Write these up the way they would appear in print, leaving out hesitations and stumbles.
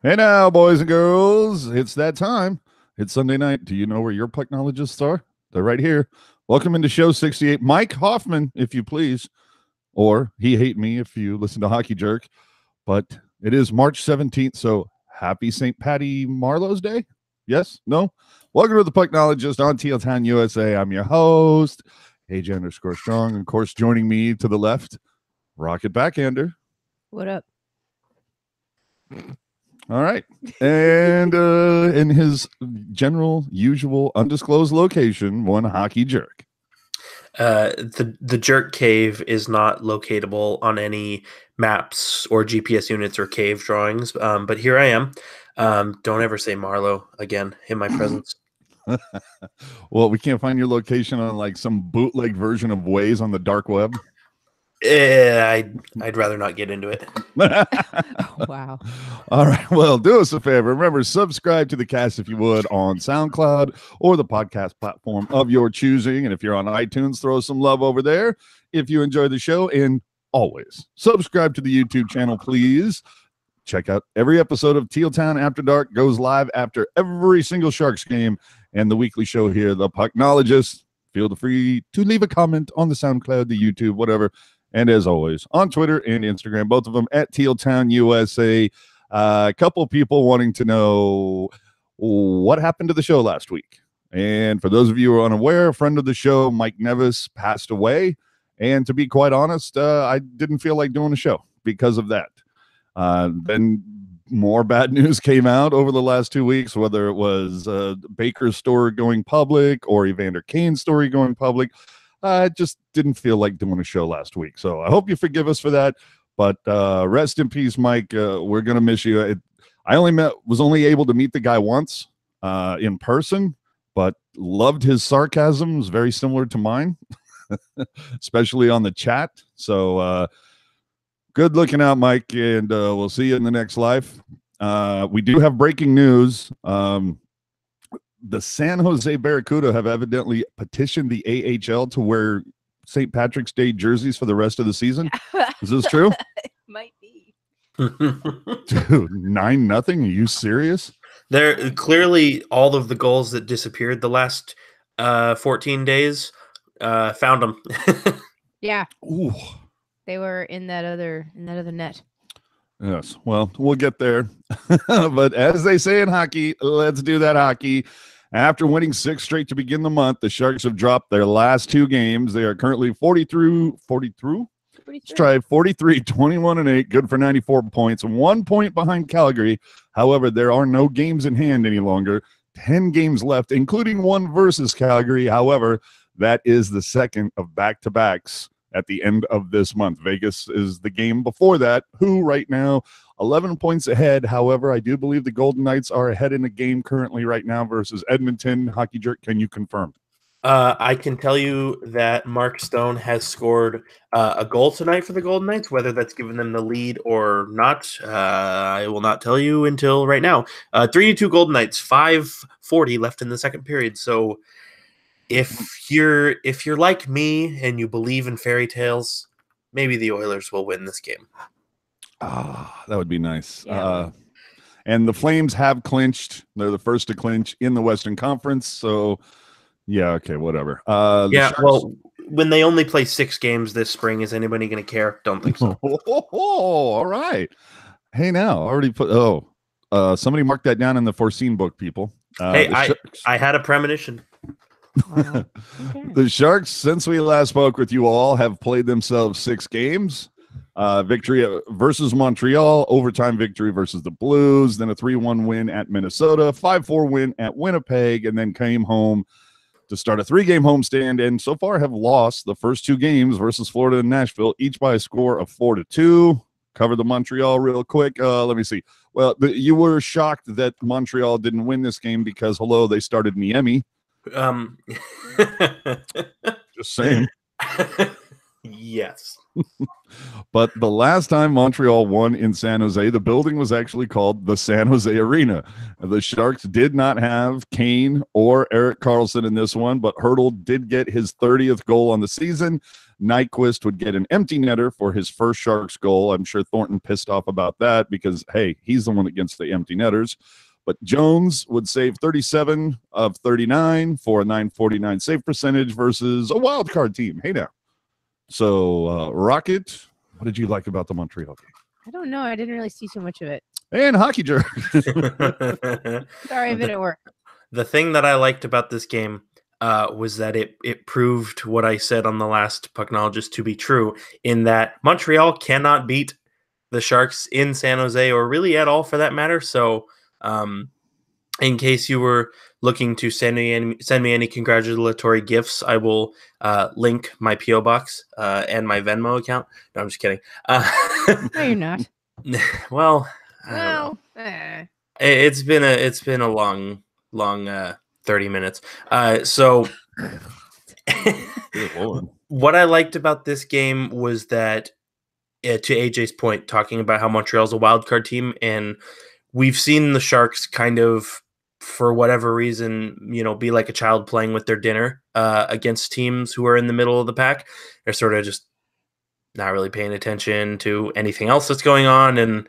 Hey now, boys and girls, it's that time. It's Sunday night. Do you know where your Pucknologists are? They're right here. Welcome into show 68. Mike Hoffman, if you please, or he hate me if you listen to Hockey Jerk. But it is March 17th, so happy St. Patty Marlowe's Day. Yes? No? Welcome to the Pucknologist on Teal Town, USA. I'm your host, AJ_Strong. Of course, joining me to the left, Rocket Backhander. What up? All right. And in his general, usual, undisclosed location, one Hockey Jerk. The jerk cave is not locatable on any maps or GPS units or cave drawings, but here I am. Don't ever say Marlowe again in my presence. Well, we can't find your location on like some bootleg version of Waze on the dark web. I'd rather not get into it. Oh, wow. All right. Well, do us a favor. Remember, subscribe to the cast if you would on SoundCloud or the podcast platform of your choosing. And if you're on iTunes, throw some love over there if you enjoy the show. And always subscribe to the YouTube channel, please. Check out every episode of Teal Town After Dark goes live after every single Sharks game, and the weekly show here, the Pucknologists. Feel free to leave a comment on the SoundCloud, the YouTube, whatever. And as always, on Twitter and Instagram, both of them at Teal Town USA. A couple people wanting to know what happened to the show last week. And for those of you who are unaware, a friend of the show, Mike Nevis, passed away. And to be quite honest, I didn't feel like doing a show because of that. Then more bad news came out over the last 2 weeks, whether it was Baker's story going public or Evander Kane's story going public. I just didn't feel like doing a show last week. So I hope you forgive us for that. But rest in peace, Mike. We're going to miss you. I was only able to meet the guy once in person, but loved his sarcasm. It was very similar to mine, especially on the chat. So good looking out, Mike, and we'll see you in the next life. We do have breaking news. The San Jose Barracuda have evidently petitioned the AHL to wear St. Patrick's Day jerseys for the rest of the season. Is this true? It might be. Dude, 9-0. Are you serious? There clearly all of the goals that disappeared the last 14 days found them. Yeah. Ooh. They were in that other net. Yes. Well, we'll get there. But as they say in hockey, let's do that hockey. After winning 6 straight to begin the month, the Sharks have dropped their last 2 games. They are currently 43, 21-8, good for 94 points, 1 point behind Calgary. However, there are no games in hand any longer. 10 games left, including 1 versus Calgary. However, that is the second of back-to-backs at the end of this month. Vegas is the game before that, who right now 11 points ahead. However, I do believe the Golden Knights are ahead in the game currently right now versus Edmonton. Hockey Jerk, can you confirm? I can tell you that Mark Stone has scored a goal tonight for the Golden Knights. Whether that's given them the lead or not, I will not tell you until right now. 3-2 Golden Knights, 5:40 left in the second period. So if you're like me and you believe in fairy tales, maybe the Oilers will win this game. That would be nice. Yeah. And the Flames have clinched. They're the first to clinch in the Western Conference. So, yeah, okay, whatever. Well, when they only play 6 games this spring, is anybody going to care? Don't think so. All right. Hey, now, already put. Somebody mark that down in the foreseen book, people. Hey, I had a premonition. Okay. The Sharks, since we last spoke with you all, have played themselves 6 games. Victory versus Montreal, overtime victory versus the Blues, then a 3-1 win at Minnesota, 5-4 win at Winnipeg, and then came home to start a 3-game homestand, and so far have lost the first 2 games versus Florida and Nashville, each by a score of 4-2. Cover the Montreal real quick. Let me see. Well, you were shocked that Montreal didn't win this game because, they started Niemi. Just saying. Yes. But the last time Montreal won in San Jose, the building was actually called the San Jose Arena. The Sharks did not have Kane or Erik Karlsson in this one, but Hertl did get his 30th goal on the season. Nyquist would get an empty netter for his first Sharks goal. I'm sure Thornton pissed off about that because, hey, he's the one that gets the empty netters. But Jones would save 37 of 39 for a .949 save percentage versus a wild card team. Hey now. So, Rocket, what did you like about the Montreal game? I don't know. I didn't really see too much of it. And Hockey Jerk. Sorry, I've been at work. The thing that I liked about this game was that it proved what I said on the last Pucknologist to be true, in that Montreal cannot beat the Sharks in San Jose, or really at all for that matter. So, in case you were looking to send me any congratulatory gifts, I will link my P.O. box and my Venmo account. No, I'm just kidding. No, you're not. Well, I don't know. It's been a long 30 minutes. So what I liked about this game was that, to AJ's point, talking about how Montreal's a wild card team, and we've seen the Sharks kind of, for whatever reason, be like a child playing with their dinner against teams who are in the middle of the pack. They're sort of just not really paying attention to anything else that's going on. And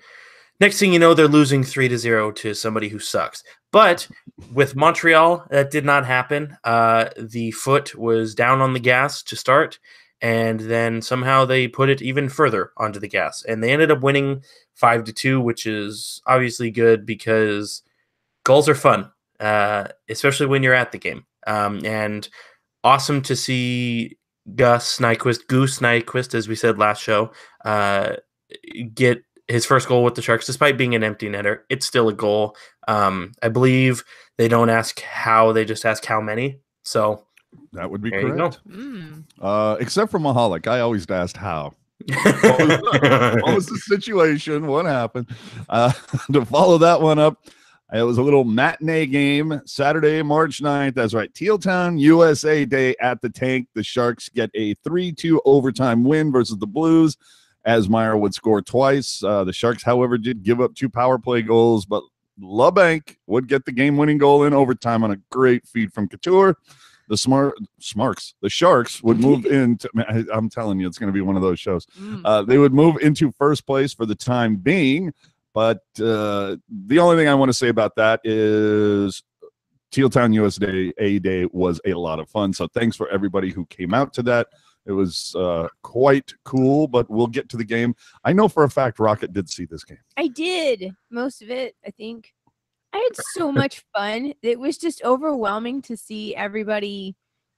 next thing you know, they're losing 3-0 to somebody who sucks. But with Montreal, that did not happen. The foot was down on the gas to start, and then somehow they put it even further onto the gas. And they ended up winning 5-2, which is obviously good because goals are fun, especially when you're at the game. And awesome to see Goose Nyquist, as we said last show, get his first goal with the Sharks, despite being an empty netter. It's still a goal. I believe they don't ask how, they just ask how many. So that would be there correct. Except for Mahalik. I always asked how. What was the situation? What happened? To follow that one up, it was a little matinee game, Saturday, March 9th. That's right. Tealtown, USA Day at the Tank. The Sharks get a 3-2 overtime win versus the Blues, as Meyer would score twice. The Sharks, however, did give up 2 power play goals, but LeBanc would get the game-winning goal in overtime on a great feed from Couture. The Sharks would move into, I'm telling you, it's going to be one of those shows. They would move into first place for the time being. But the only thing I want to say about that is Tealtown USA Day was a lot of fun. So thanks for everybody who came out to that. It was quite cool, but we'll get to the game. I know for a fact Rocket did see this game. I did. Most of it, I think. I had so much fun. It was just overwhelming to see everybody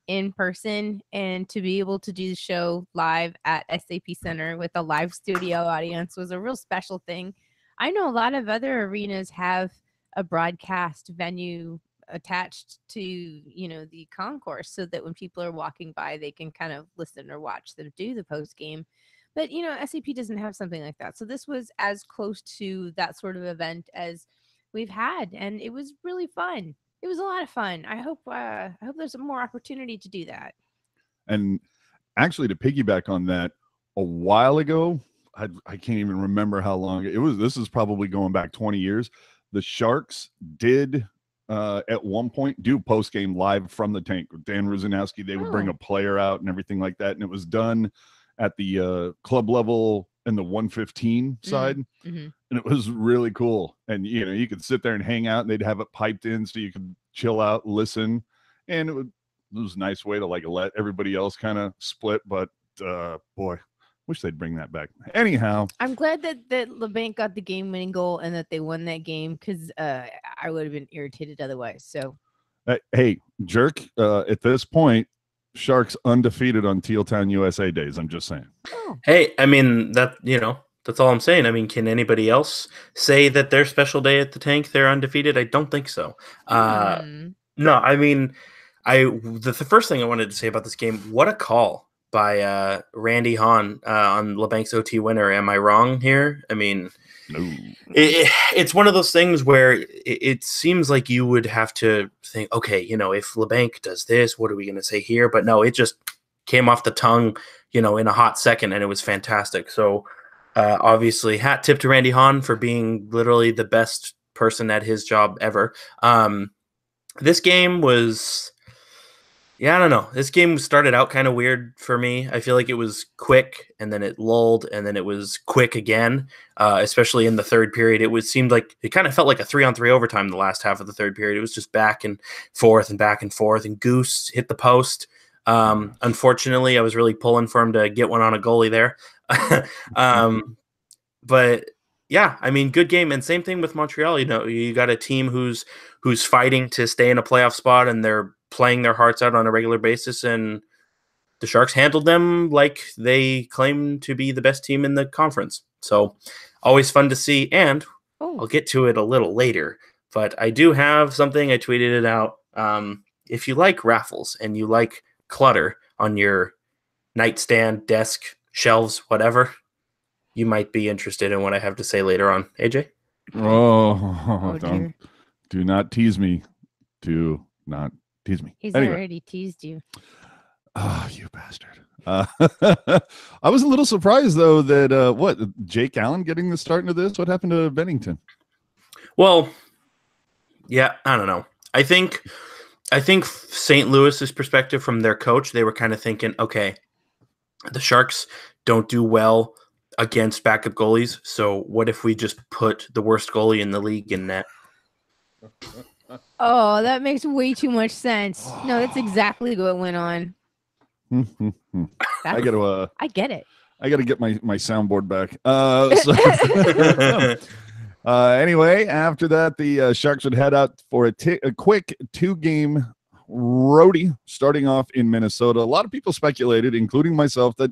in person and to be able to do the show live at SAP Center with a live studio audience was a real special thing. I know a lot of other arenas have a broadcast venue attached to, the concourse, so that when people are walking by, they can kind of listen or watch them do the post game. But, SAP doesn't have something like that. So this was as close to that sort of event as we've had, and it was really fun. It was a lot of fun. I hope there's more opportunity to do that. And actually, to piggyback on that, a while ago, I can't even remember how long it was. This is probably going back 20 years. The Sharks did at one point do post-game live from the tank with Dan Ruzanowski. They would bring a player out and everything like that. And it was done at the club level in the 115 side. And it was really cool. And, you could sit there and hang out, and they'd have it piped in so you could chill out, listen. And it was a nice way to let everybody else kind of split. But boy, wish they'd bring that back. Anyhow, I'm glad that LeBanc got the game-winning goal and that they won that game, because I would have been irritated otherwise. So, hey, Jerk, at this point, Sharks undefeated on Tealtown USA days. I'm just saying. Oh. Hey, I mean, that's all I'm saying. I mean, can anybody else say that their special day at the Tank, they're undefeated? I don't think so. No, I mean, the first thing I wanted to say about this game, what a call by Randy Hahn on LeBanc's OT winner. Am I wrong here? I mean, no. It's one of those things where it seems like you would have to think, okay, if LeBanc does this, what are we going to say here? But no, it just came off the tongue. in a hot second, and it was fantastic. So obviously, hat tip to Randy Hahn for being literally the best person at his job ever. This game was, I don't know. This game started out kind of weird for me. I feel like it was quick, and then it lulled, and then it was quick again, especially in the third period. Seemed like it kind of felt like a 3-on-3 overtime the last half of the third period. It was just back and forth, and Goose hit the post. Unfortunately, I was really pulling for him to get one on a goalie there. But yeah, I mean, good game. And same thing with Montreal. You got a team who's fighting to stay in a playoff spot, and they're playing their hearts out on a regular basis, and the Sharks handled them like they claim to be the best team in the conference. So always fun to see. And I'll get to it a little later, but I do have something. I tweeted it out. If you like raffles and you like clutter on your nightstand, desk, shelves, whatever, you might be interested in what I have to say later on. AJ? Do not tease me. Do not tease me. He's already teased you. Oh, you bastard. I was a little surprised, though, that Jake Allen getting the start into this? What happened to Bennington? Well, yeah, I don't know. I think St. Louis's perspective from their coach, they were kind of thinking, okay, the Sharks don't do well against backup goalies, so what if we just put the worst goalie in the league in net? Oh, that makes way too much sense. No, that's exactly what went on. I get it. I got to get my soundboard back. Anyway, after that, the Sharks would head out for a quick 2-game roadie starting off in Minnesota. A lot of people speculated, including myself, that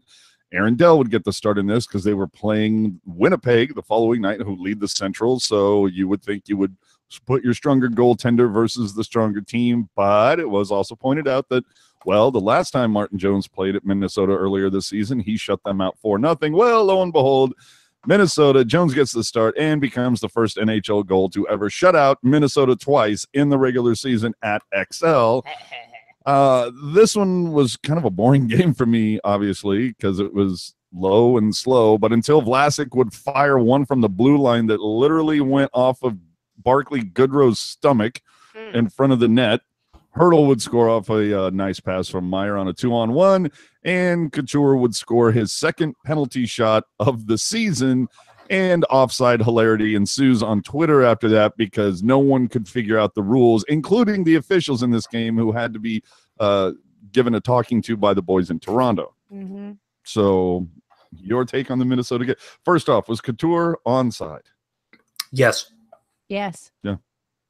Aaron Dell would get the start in this because they were playing Winnipeg the following night, who lead the Central. So you would think you would put your stronger goaltender versus the stronger team. But it was also pointed out that, well, the last time Martin Jones played at Minnesota earlier this season, he shut them out 4-0. Well, lo and behold, Minnesota, Jones gets the start and becomes the first NHL goal to ever shut out Minnesota twice in the regular season at XL. This one was kind of a boring game for me, obviously, because it was low and slow. But until Vlasic would fire one from the blue line that literally went off of Barclay Goodrow's stomach in front of the net, Hurdle would score off a nice pass from Meyer on a 2-on-1, and Couture would score his second penalty shot of the season, and offside hilarity ensues on Twitter after that because no one could figure out the rules, including the officials in this game who had to be given a talking to by the boys in Toronto. Mm-hmm. So your take on the Minnesota game? First off, was Couture onside? Yes. Yes. Yeah,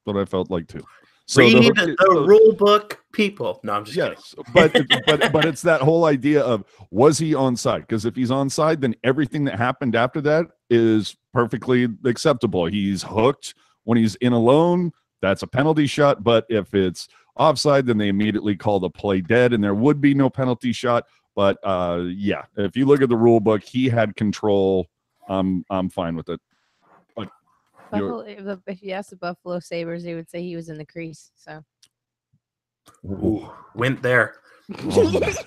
what I felt like too. So read the rule book, people. No, I'm just kidding. but it's that whole idea of, was he onside? Because if he's onside, then everything that happened after that is perfectly acceptable. He's hooked when he's in alone. That's a penalty shot. But if it's offside, then they immediately call the play dead, and there would be no penalty shot. But yeah, if you look at the rule book, he had control. I'm fine with it. If you ask the Buffalo Sabres, they would say he was in the crease. So, went there.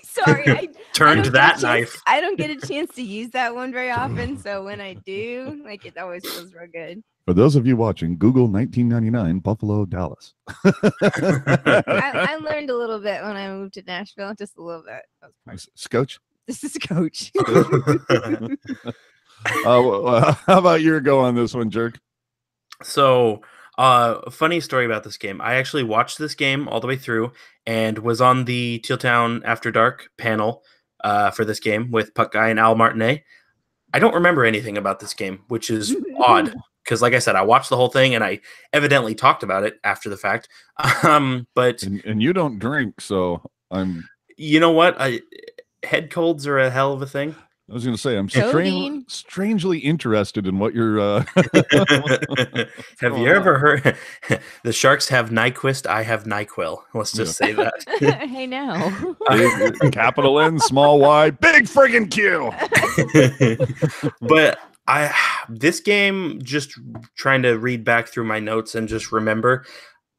Sorry, I turned that knife. I don't get a chance to use that one very often, so when I do, it always feels real good. For those of you watching, Google 1999 Buffalo Dallas. I learned a little bit when I moved to Nashville, just a little bit. Scotch. This is Coach. How about your go on this one, Jerk? So, funny story about this game. I actually watched this game all the way through and was on the Teal Town After Dark panel for this game with Puck Guy and Al Martinet. I don't remember anything about this game, which is odd because, like I said, I watched the whole thing and I evidently talked about it after the fact. But you don't drink, so I'm. You know what? Head colds are a hell of a thing. I was going to say, I'm strangely interested in what you're. Have you ever heard the Sharks have Nyquist? I have NyQuil. Let's just say that. Hey, now. Capital N, small Y, big friggin' Q. But this game, just trying to read back through my notes and just remember,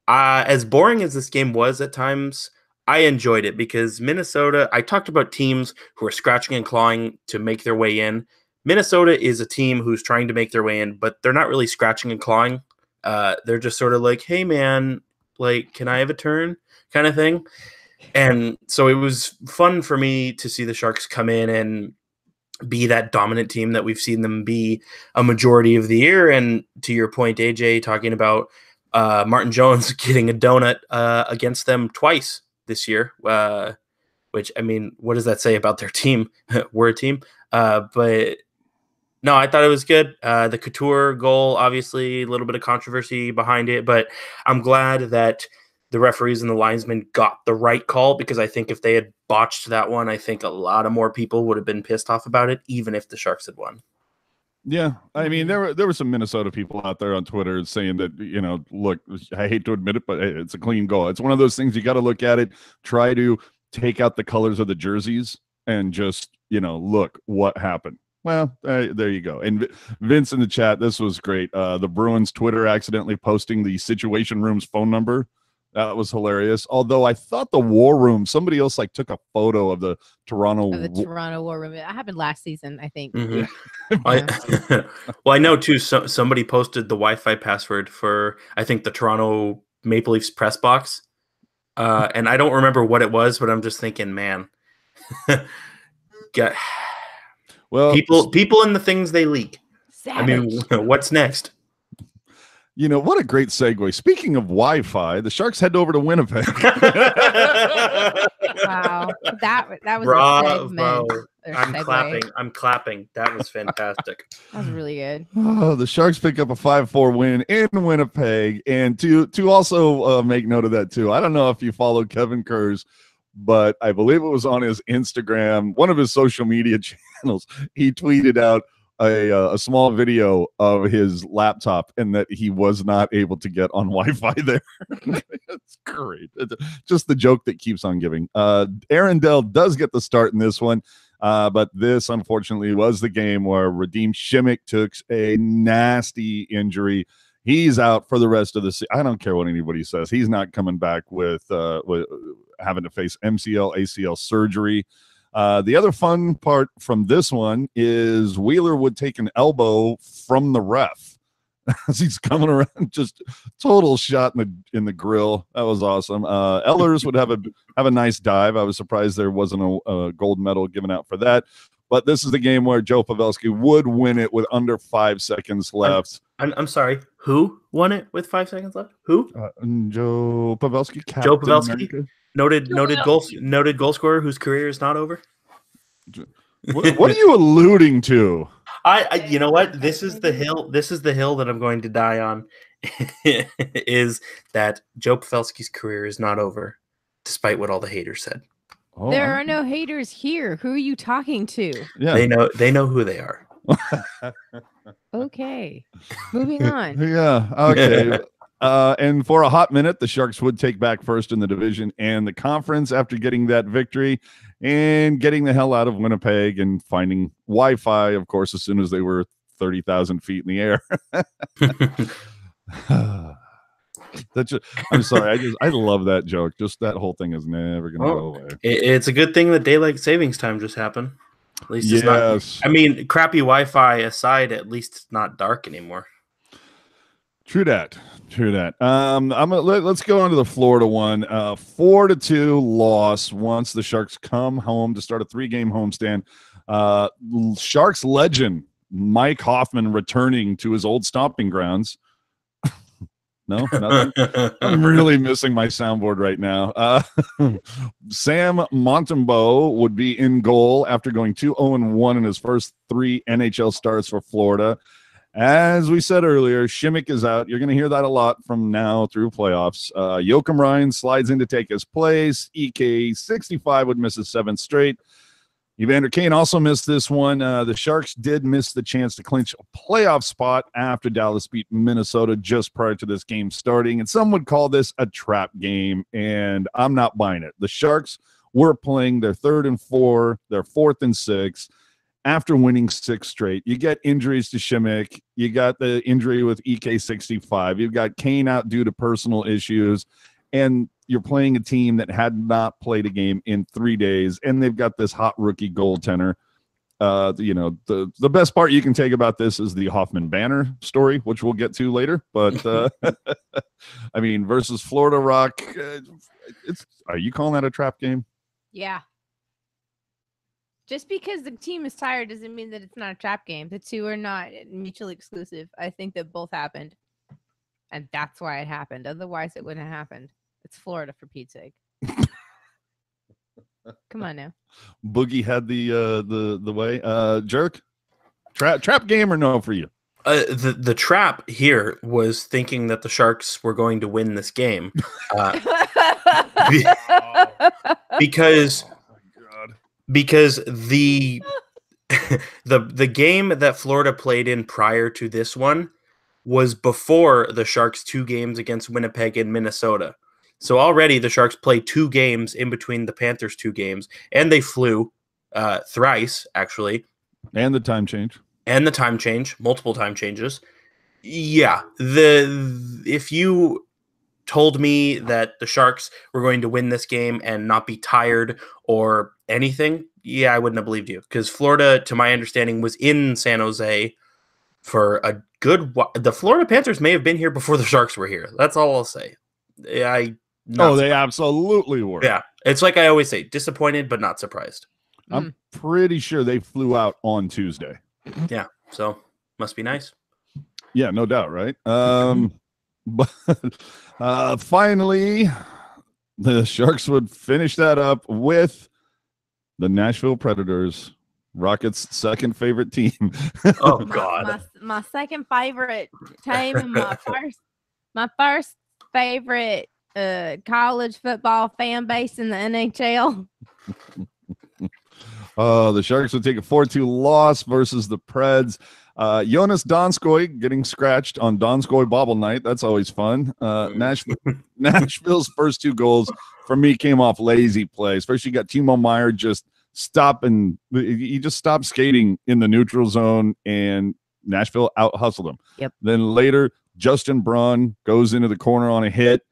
as boring as this game was at times, I enjoyed it because Minnesota, I talked about teams who are scratching and clawing to make their way in. Minnesota is a team who's trying to make their way in, but they're not really scratching and clawing. They're just sort of like, hey, man, like, can I have a turn kind of thing? And so it was fun for me to see the Sharks come in and be that dominant team that we've seen them be a majority of the year. And to your point, AJ, talking about Martin Jones getting a donut against them twice this year, which, I mean, what does that say about their team? We're a team. But no, I thought it was good. The Couture goal, obviously, a little bit of controversy behind it, but I'm glad that the referees and the linesmen got the right call, because I think if they had botched that one, I think a lot of more people would have been pissed off about it, even if the Sharks had won. Yeah, I mean, there were some Minnesota people out there on Twitter saying that, look, I hate to admit it, but it's a clean goal. It's one of those things you got to look at it, try to take out the colors of the jerseys, and just, look what happened. Well, there you go. And Vince in the chat, this was great. The Bruins Twitter accidentally posting the Situation Room's phone number. That was hilarious. Although I thought the War Room, somebody else took a photo of the Toronto War Room. It happened last season, I think. Mm-hmm. Well, I know too. Somebody posted the Wi-Fi password for, I think, the Toronto Maple Leafs press box, and I don't remember what it was, but I'm just thinking, man, well, people and the things they leak. Savage. I mean, what's next? What a great segue. Speaking of Wi-Fi, the Sharks head over to Winnipeg. Wow. That was Bravo. a segment. I'm clapping. That was fantastic. That was really good. Oh, the Sharks pick up a 5-4 win in Winnipeg. And to also make note of that, too, I don't know if you followed Kevin Kerr's, but I believe it was on his Instagram, one of his social media channels. He tweeted out a small video of his laptop and that he was not able to get on Wi-Fi there. It's great. Just the joke that keeps on giving. Aaron Dell does get the start in this one, but this unfortunately was the game where Radim Simek took a nasty injury. He's out for the rest of the season. I don't care what anybody says. He's not coming back with having to face MCL, ACL surgery. The other fun part from this one is Wheeler would take an elbow from the ref as he's coming around, just total shot in the grill. That was awesome. Ehlers would have a nice dive. I was surprised there wasn't a gold medal given out for that. But this is the game where Joe Pavelski would win it with under 5 seconds left. I'm sorry. Who won it with 5 seconds left? Who? Joe Pavelski. Joe Pavelski. America. Noted goal scorer whose career is not over. What are you alluding to? I you know what? This is the hill that I'm going to die on. Is that Joe Pavelski's career is not over, despite what all the haters said. Oh, there are no haters here. Who are you talking to? Yeah, they know who they are. Okay, moving on. Yeah. Okay. And for a hot minute, the Sharks would take back first in the division and the conference after getting that victory and getting the hell out of Winnipeg and finding Wi-Fi, of course, as soon as they were 30,000 feet in the air. I'm sorry. I love that joke. Just that whole thing is never going to go away. It's a good thing that daylight savings time just happened. At least it's not. I mean, crappy Wi-Fi aside, at least it's not dark anymore. True that. Let's go on to the Florida one. 4-2 loss once the Sharks come home to start a 3-game homestand. Sharks legend Mike Hoffman returning to his old stomping grounds. No, nothing. I'm really missing my soundboard right now. Sam Montembeault would be in goal after going 2-0-1 in his first 3 NHL starts for Florida. As we said earlier, Simek is out. You're going to hear that a lot from now through playoffs. Joakim Ryan slides in to take his place. EK65 would miss his 7th straight. Evander Kane also missed this one. The Sharks did miss the chance to clinch a playoff spot after Dallas beat Minnesota just prior to this game starting. And some would call this a trap game, and I'm not buying it. The Sharks were playing their 3rd and 4, their 4th and 6. After winning 6 straight, you get injuries to Simek. You got the injury with EK65. You've got Kane out due to personal issues. And you're playing a team that had not played a game in 3 days, and they've got this hot rookie goaltender. The best part you can take about this is the Hoffman banner story, which we'll get to later. But I mean, versus Florida Rock, are you calling that a trap game? Yeah. Just because the team is tired doesn't mean that it's not a trap game. The two are not mutually exclusive. I think that both happened, and that's why it happened. Otherwise, it wouldn't have happened. It's Florida, for Pete's sake. Come on now. Boogie had the way. Jerk, trap game or no for you? The trap here was thinking that the Sharks were going to win this game, because the the game that Florida played in prior to this one was before the Sharks' 2 games against Winnipeg and Minnesota. So already the Sharks played 2 games in between the Panthers' 2 games, and they flew thrice, actually. And the time change. Multiple time changes. Yeah. If you told me that the Sharks were going to win this game and not be tired or anything, yeah, I wouldn't have believed you. Because Florida, to my understanding, was in San Jose for a good while. The Florida Panthers may have been here before the Sharks were here. That's all I'll say. They absolutely were. Yeah. It's like I always say, disappointed but not surprised. I'm pretty sure they flew out on Tuesday. Yeah. So must be nice. Yeah, no doubt, right? But finally, the Sharks would finish that up with the Nashville Predators, Rockets' second favorite team. Oh God. My second favorite team and my first favorite college football fan base in the NHL. The Sharks would take a 4-2 loss versus the Preds. Jonas Donskoy getting scratched on Donskoy Bobble Night. That's always fun. Nashville's first 2 goals for me came off lazy play. Especially you got Timo Meier just stopping. He just stopped skating in the neutral zone, and Nashville out hustled him. Yep. Then later, Justin Braun goes into the corner on a hit,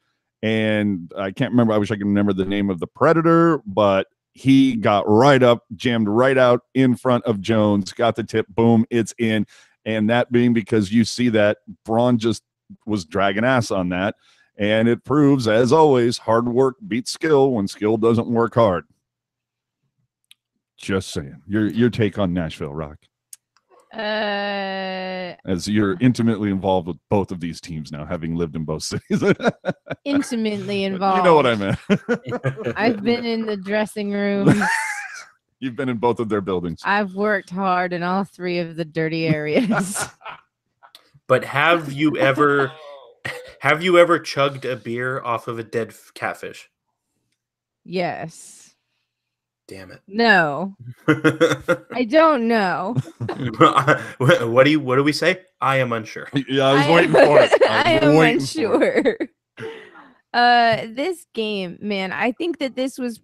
and I can't remember. I wish I could remember the name of the Predator, but he got right up, jammed right out in front of Jones, got the tip, boom, it's in. And that being because you see that Braun just was dragging ass on that. And it proves, as always, hard work beats skill when skill doesn't work hard. Just saying. Your take on Nashville, Rock. As you're intimately involved with both of these teams now, having lived in both cities. Intimately involved. You know what I meant. I've been in the dressing room. You've been in both of their buildings. I've worked hard in all 3 of the dirty areas. But have you ever chugged a beer off of a dead catfish? Yes. Damn it. No. I don't know. What do we say? I am unsure. Yeah, I was waiting for it. I am unsure. This game, man, I think that this was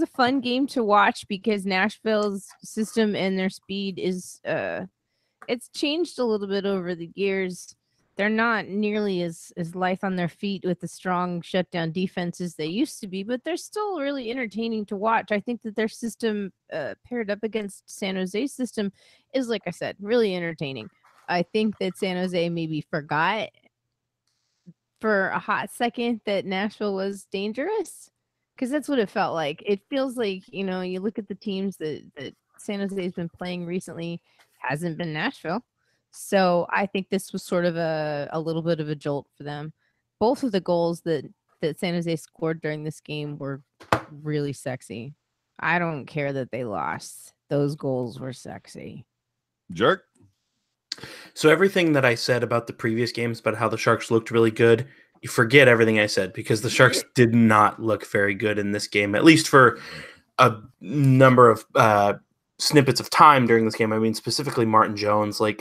a fun game to watch because Nashville's system and their speed is it's changed a little bit over the years. They're not nearly as lithe on their feet with the strong shutdown defense as they used to be, but they're still really entertaining to watch. I think that their system paired up against San Jose's system is, like I said, really entertaining. I think that San Jose maybe forgot for a hot second that Nashville was dangerous, because that's what it felt like. It feels like, you look at the teams that San Jose has been playing recently, hasn't been Nashville. So I think this was sort of a little bit of a jolt for them. Both of the goals that San Jose scored during this game were really sexy. I don't care that they lost. Those goals were sexy. Jerk. So everything that I said about the previous games, about how the Sharks looked really good, you forget everything I said, because the Sharks did not look very good in this game, at least for a number of snippets of time during this game. I mean, specifically Martin Jones, I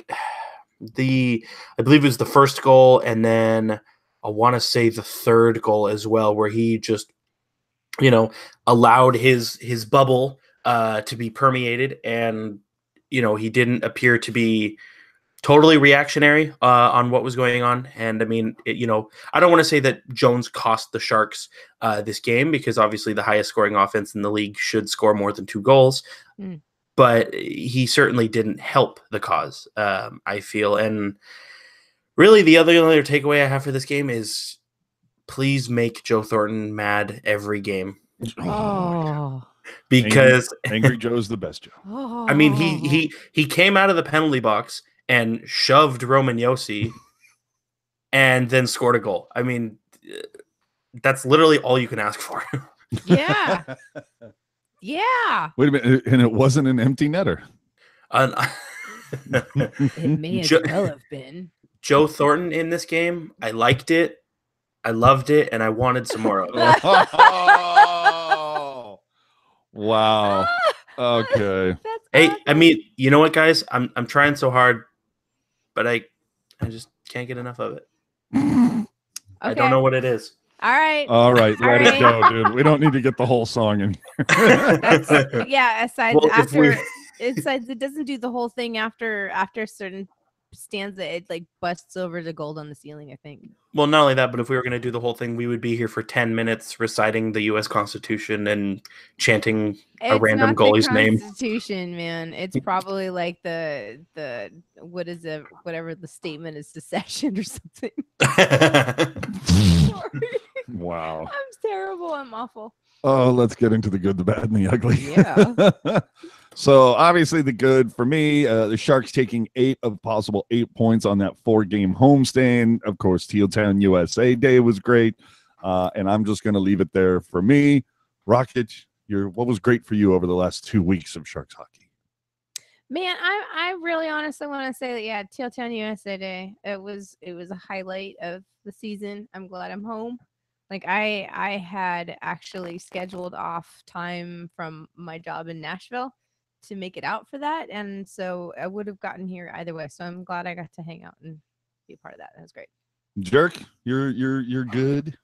believe it was the first goal, and then I want to say the third goal as well, where he just, allowed his bubble to be permeated, and he didn't appear to be totally reactionary on what was going on. And I mean, I don't want to say that Jones cost the Sharks this game, because obviously the highest scoring offense in the league should score more than 2 goals. But he certainly didn't help the cause, I feel. And really, the other takeaway I have for this game is please make Joe Thornton mad every game. Because Angry Joe's the best Joe. I mean, he came out of the penalty box and shoved Roman Josi and then scored a goal. I mean, that's literally all you can ask for. Yeah. Yeah. Wait a minute. And it wasn't an empty netter. It may as well have been. Joe Thornton in this game, I liked it. I loved it, and I wanted some more of it. Oh, wow. Okay. Hey, I mean, you know what, guys? I'm trying so hard, but I just can't get enough of it. Okay. I don't know what it is. All right. Let it go, dude. We don't need to get the whole song in here. Aside, it doesn't do the whole thing after a certain stanza. It like busts over the gold on the ceiling, I think. Well, not only that, but if we were going to do the whole thing, we would be here for 10 minutes reciting the U.S. Constitution and chanting a random goalie's name. Constitution, man. It's probably like the whatever the statement is, secession or something. Wow. I'm terrible. I'm awful. Oh, let's get into the good, the bad, and the ugly. Yeah. So obviously the good for me, the Sharks taking 8 of possible 8 points on that 4-game homestand. Of course, Teal Town USA Day was great. And I'm just going to leave it there for me. Rocket, what was great for you over the last 2 weeks of Sharks hockey? Man, I really honestly want to say that, yeah, Teal Town USA Day, it was a highlight of the season. I'm glad I'm home. Like I had actually scheduled off time from my job in Nashville to make it out for that, and so I would have gotten here either way. So I'm glad I got to hang out and be a part of that. That was great. Jerk, you're good.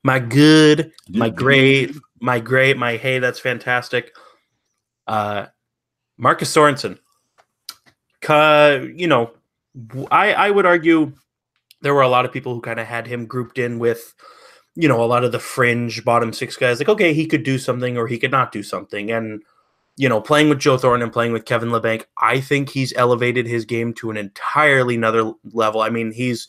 My good, my great, my great, my hey, that's fantastic. Marcus Sorensen. I would argue there were a lot of people who kind of had him grouped in with, a lot of the fringe bottom 6 guys. Like, okay, he could do something or he could not do something. And, playing with Joe Thornton and playing with Kevin LeBanc, I think he's elevated his game to an entirely another level. I mean, he's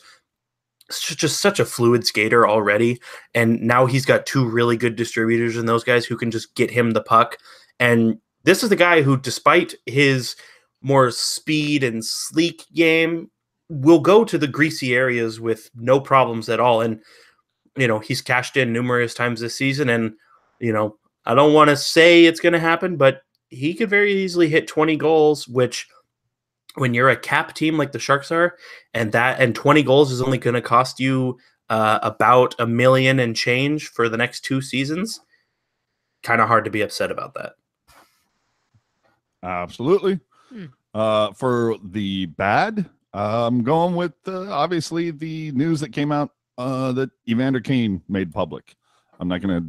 just such a fluid skater already. And now he's got 2 really good distributors in those guys who can just get him the puck. And this is the guy who, despite his more speed and sleek game, will go to the greasy areas with no problems at all. And, he's cashed in numerous times this season. And, I don't want to say it's going to happen, but he could very easily hit 20 goals, which when you're a cap team like the Sharks are, and 20 goals is only going to cost you about $1 million and change for the next 2 seasons. Kind of hard to be upset about that. Absolutely. For the bad, I'm going with obviously the news that came out that Evander Kane made public. I'm not going to,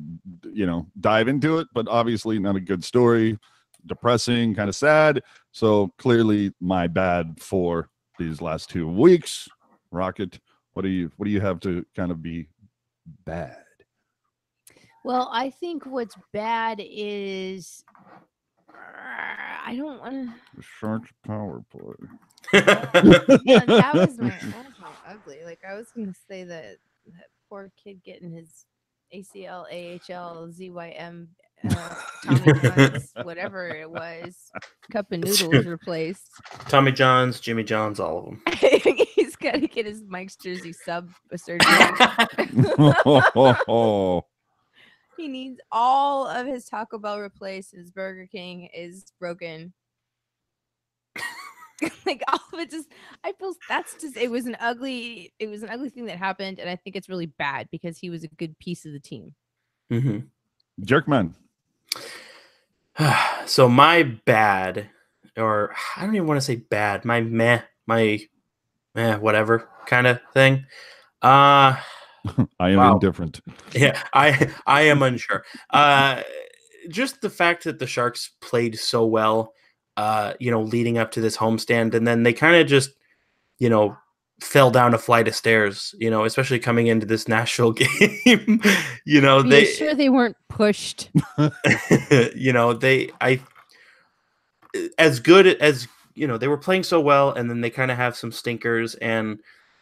dive into it, but obviously not a good story, depressing, kind of sad. So clearly my bad for these last 2 weeks. Rocket, what do you have to kind of be bad? Well, I think what's bad is I don't want to. The Sharks power play. That was my ugly. Like I was gonna say that poor kid getting his ACL, AHL, ZYM, Tommy John's, whatever it was, cup of noodles replaced. Tommy John's, Jimmy John's, all of them. He's got to get his Mike's Jersey sub surgery. He needs all of his Taco Bell replaced. His Burger King is broken. Like all of it I feel it was an ugly thing that happened, and I think it's really bad because he was a good piece of the team. Mm-hmm. Jerkman. So my bad, or I don't even want to say bad, my whatever kind of thing. I am indifferent. Yeah, I am unsure. Just the fact that the Sharks played so well, leading up to this homestand, and then they kind of just fell down a flight of stairs, especially coming into this Nashville game. Are you sure they weren't pushed? As good as, they were playing so well, and then they kind of have some stinkers, and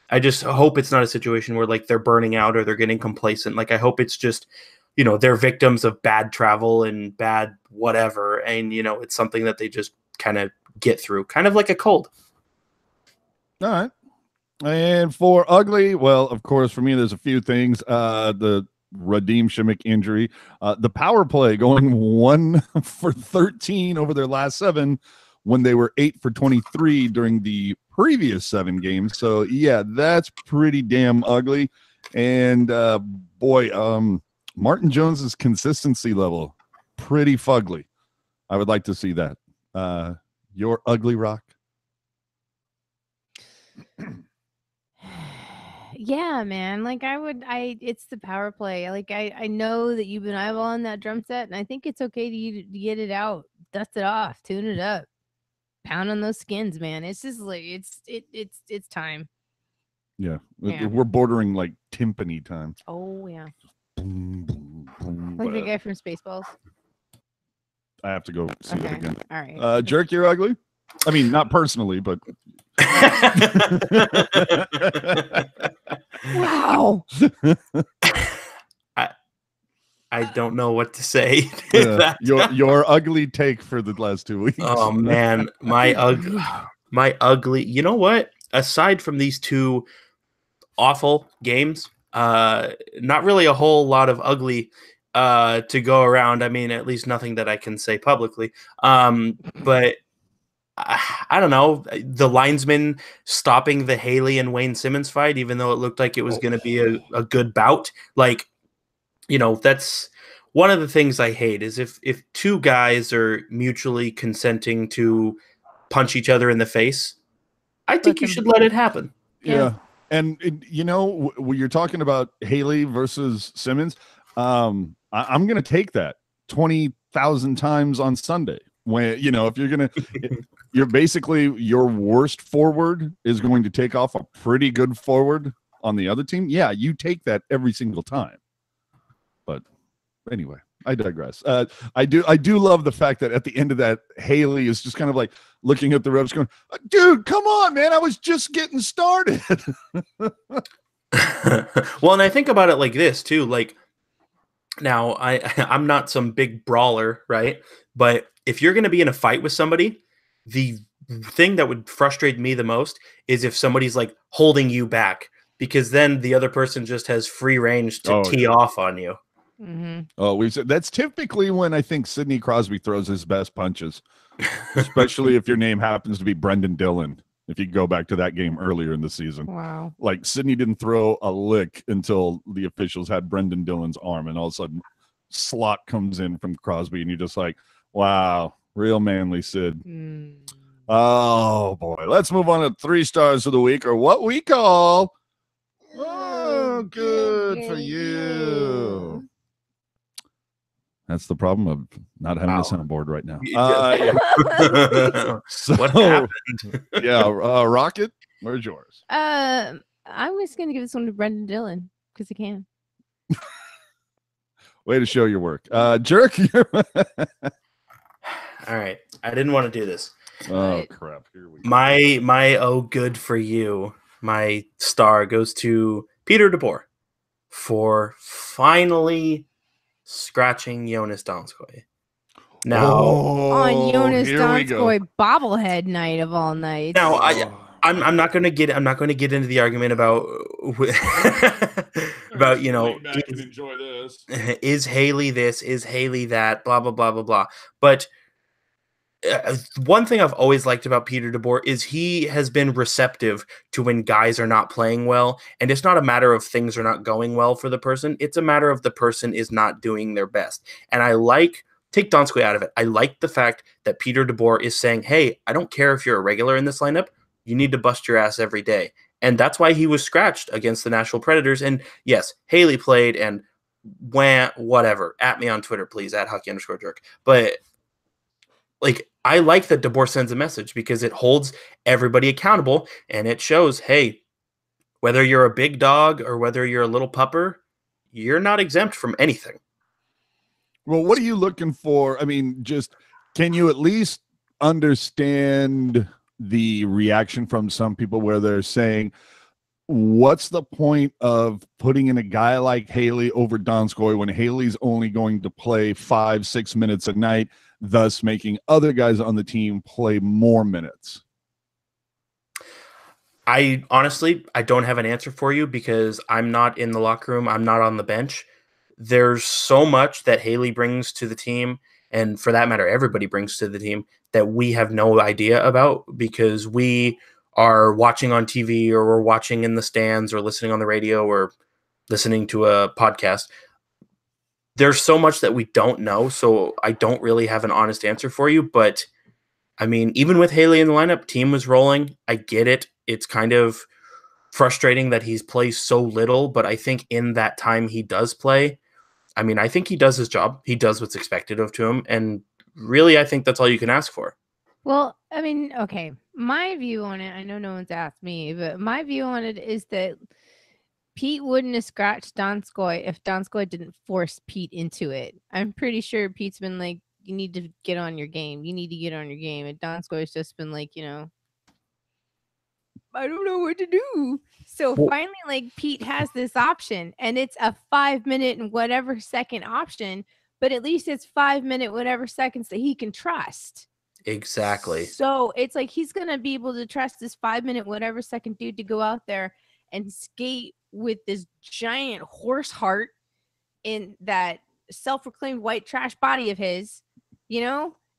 I just hope it's not a situation where like they're burning out or they're getting complacent. Like I hope it's just, they're victims of bad travel and bad whatever, and it's something that they just kind of get through, kind of like a cold. All right. And for ugly, well, of course, for me, there's a few things. The Radim Simek injury, the power play going 1 for 13 over their last 7 when they were 8 for 23 during the previous 7 games. So yeah, that's pretty damn ugly. And Martin Jones's consistency level, pretty fugly. I would like to see that. Your ugly, Rock. Yeah, man. Like it's the power play. Like I know that you've been eyeballing that drum set, and I think it's okay to get it out, dust it off, tune it up, pound on those skins, man. It's just like it's time. Yeah. We're bordering like timpani time. Oh yeah. Boom, boom, boom, like the guy from Spaceballs. I have to go see that again. All right. Jerk, you're ugly. I mean, not personally, but wow. I don't know what to say. Your ugly take for the last 2 weeks. Oh man, my ugly. You know what? Aside from these 2 awful games, not really a whole lot of ugly to go around. I mean, at least nothing that I can say publicly. But I don't know, the linesman stopping the Haley and Wayne Simmons fight, even though it looked like it was going to be a good bout. Like, that's one of the things I hate is if 2 guys are mutually consenting to punch each other in the face, I think you should let it happen. Yeah. And when you're talking about Haley versus Simmons, I'm going to take that 20,000 times on Sunday. When, if you're going to, you're basically, your worst forward is going to take off a pretty good forward on the other team. Yeah, you take that every single time. But anyway, I digress. I do love the fact that at the end of that, Haley is just kind of like looking at the refs going, dude, come on, man. I was just getting started. Well, and I think about it like this too. Like, now I'm not some big brawler, right? But if you're going to be in a fight with somebody, the thing that would frustrate me the most is if somebody's like holding you back, because then the other person just has free range to tee off on you. Mm-hmm. Oh, we've said that's typically when I think Sidney Crosby throws his best punches, especially if your name happens to be Brendan Dillon. If you go back to that game earlier in the season, wow, like Sidney didn't throw a lick until the officials had Brendan Dillon's arm, and all of a sudden, slot comes in from Crosby, and you're just like, wow, real manly Sid. Oh boy, let's move on to 3 stars of the week, or what we call, oh, good for you. That's the problem of not having a soundboard right now. So, what happened? Rocket, where's yours? I'm just gonna give this one to Brendan Dillon because he can. Way to show your work. Jerk. All right. I didn't want to do this. Oh crap. Here we go. My oh good for you. My star goes to Peter DeBoer for finally scratching Jonas Donskoy. Now on Jonas Donskoy bobblehead night of all nights. Now I'm not going to get into the argument about enjoy this. Is Haley this? Is Haley that? Blah blah blah blah blah. But one thing I've always liked about Peter DeBoer is he has been receptive to when guys are not playing well, and it's not a matter of things are not going well for the person. It's a matter of the person is not doing their best. And take Donskoy out of it. I like the fact that Peter DeBoer is saying, hey, I don't care if you're a regular in this lineup. You need to bust your ass every day. And that's why he was scratched against the Nashville Predators. And yes, Haley played and whatever. At me on Twitter, please, at Hockey_Jerk. But like, I like that DeBoer sends a message because it holds everybody accountable and it shows, hey, whether you're a big dog or whether you're a little pupper, you're not exempt from anything. Well, what are you looking for? I mean, just can you at least understand the reaction from some people where they're saying, what's the point of putting in a guy like Haley over Donskoy when Haley's only going to play 5-6 minutes a night, thus making other guys on the team play more minutes? I honestly don't have an answer for you because I'm not in the locker room. I'm not on the bench. There's so much that Haley brings to the team, and for that matter, everybody brings to the team that we have no idea about because we are watching on TV or we're watching in the stands or listening on the radio or listening to a podcast. There's so much that we don't know, so I don't really have an honest answer for you. But, I mean, even with Haley in the lineup, team was rolling. I get it. It's kind of frustrating that he's plays so little, but I think in that time he does play, I mean, I think he does his job. He does what's expected of him, and really, I think that's all you can ask for. Well, I mean, okay, my view on it, I know no one's asked me, but my view on it is that Pete wouldn't have scratched Donskoy if Donskoy didn't force Pete into it. I'm pretty sure Pete's been like, you need to get on your game. You need to get on your game. And Donskoy's just been like, I don't know what to do. So finally, like, Pete has this option, and it's a 5-minute and whatever second option, but at least it's 5-minute whatever seconds that he can trust. Exactly. So it's like he's going to be able to trust this 5-minute whatever second dude to go out there and skate with this giant horse heart in that self-proclaimed white trash body of his,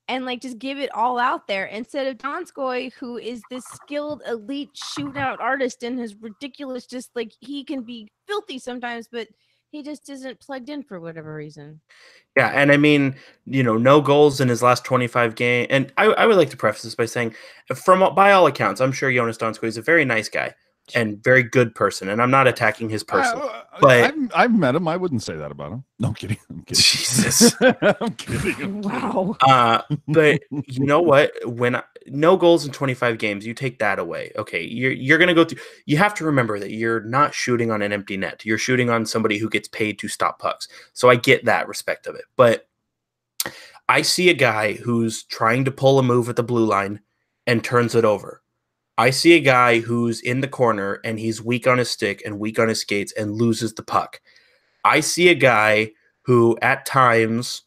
and like just give it all out there instead of Donskoy, who is this skilled elite shootout artist and his ridiculous, just like he can be filthy sometimes, but he just isn't plugged in for whatever reason. Yeah, and I mean, no goals in his last 25 games. And I would like to preface this by saying, by all accounts, I'm sure Jonas Donskoy is a very nice guy and very good person, and I'm not attacking his person. But I've met him. I wouldn't say that about him. No, I'm kidding. Jesus. I'm kidding. Wow. But you know what? When no goals in 25 games, you take that away. Okay, you're going to go through. You have to remember that you're not shooting on an empty net. You're shooting on somebody who gets paid to stop pucks. So I get that respect of it. But I see a guy who's trying to pull a move at the blue line and turns it over. I see a guy who's in the corner and he's weak on his stick and weak on his skates and loses the puck. I see a guy who at times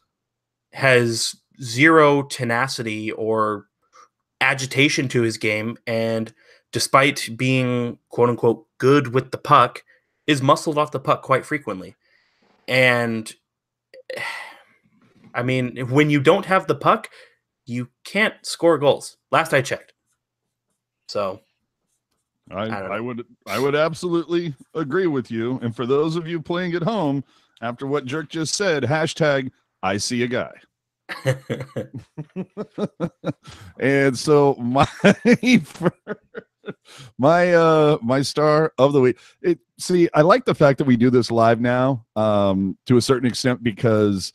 has zero tenacity or agitation to his game, and despite being quote unquote good with the puck, is muscled off the puck quite frequently. And I mean, when you don't have the puck, you can't score goals. Last I checked. So I would absolutely agree with you. And for those of you playing at home, after what Jerk just said, hashtag I see a guy. And so my star of the week. I like the fact that we do this live now, to a certain extent, because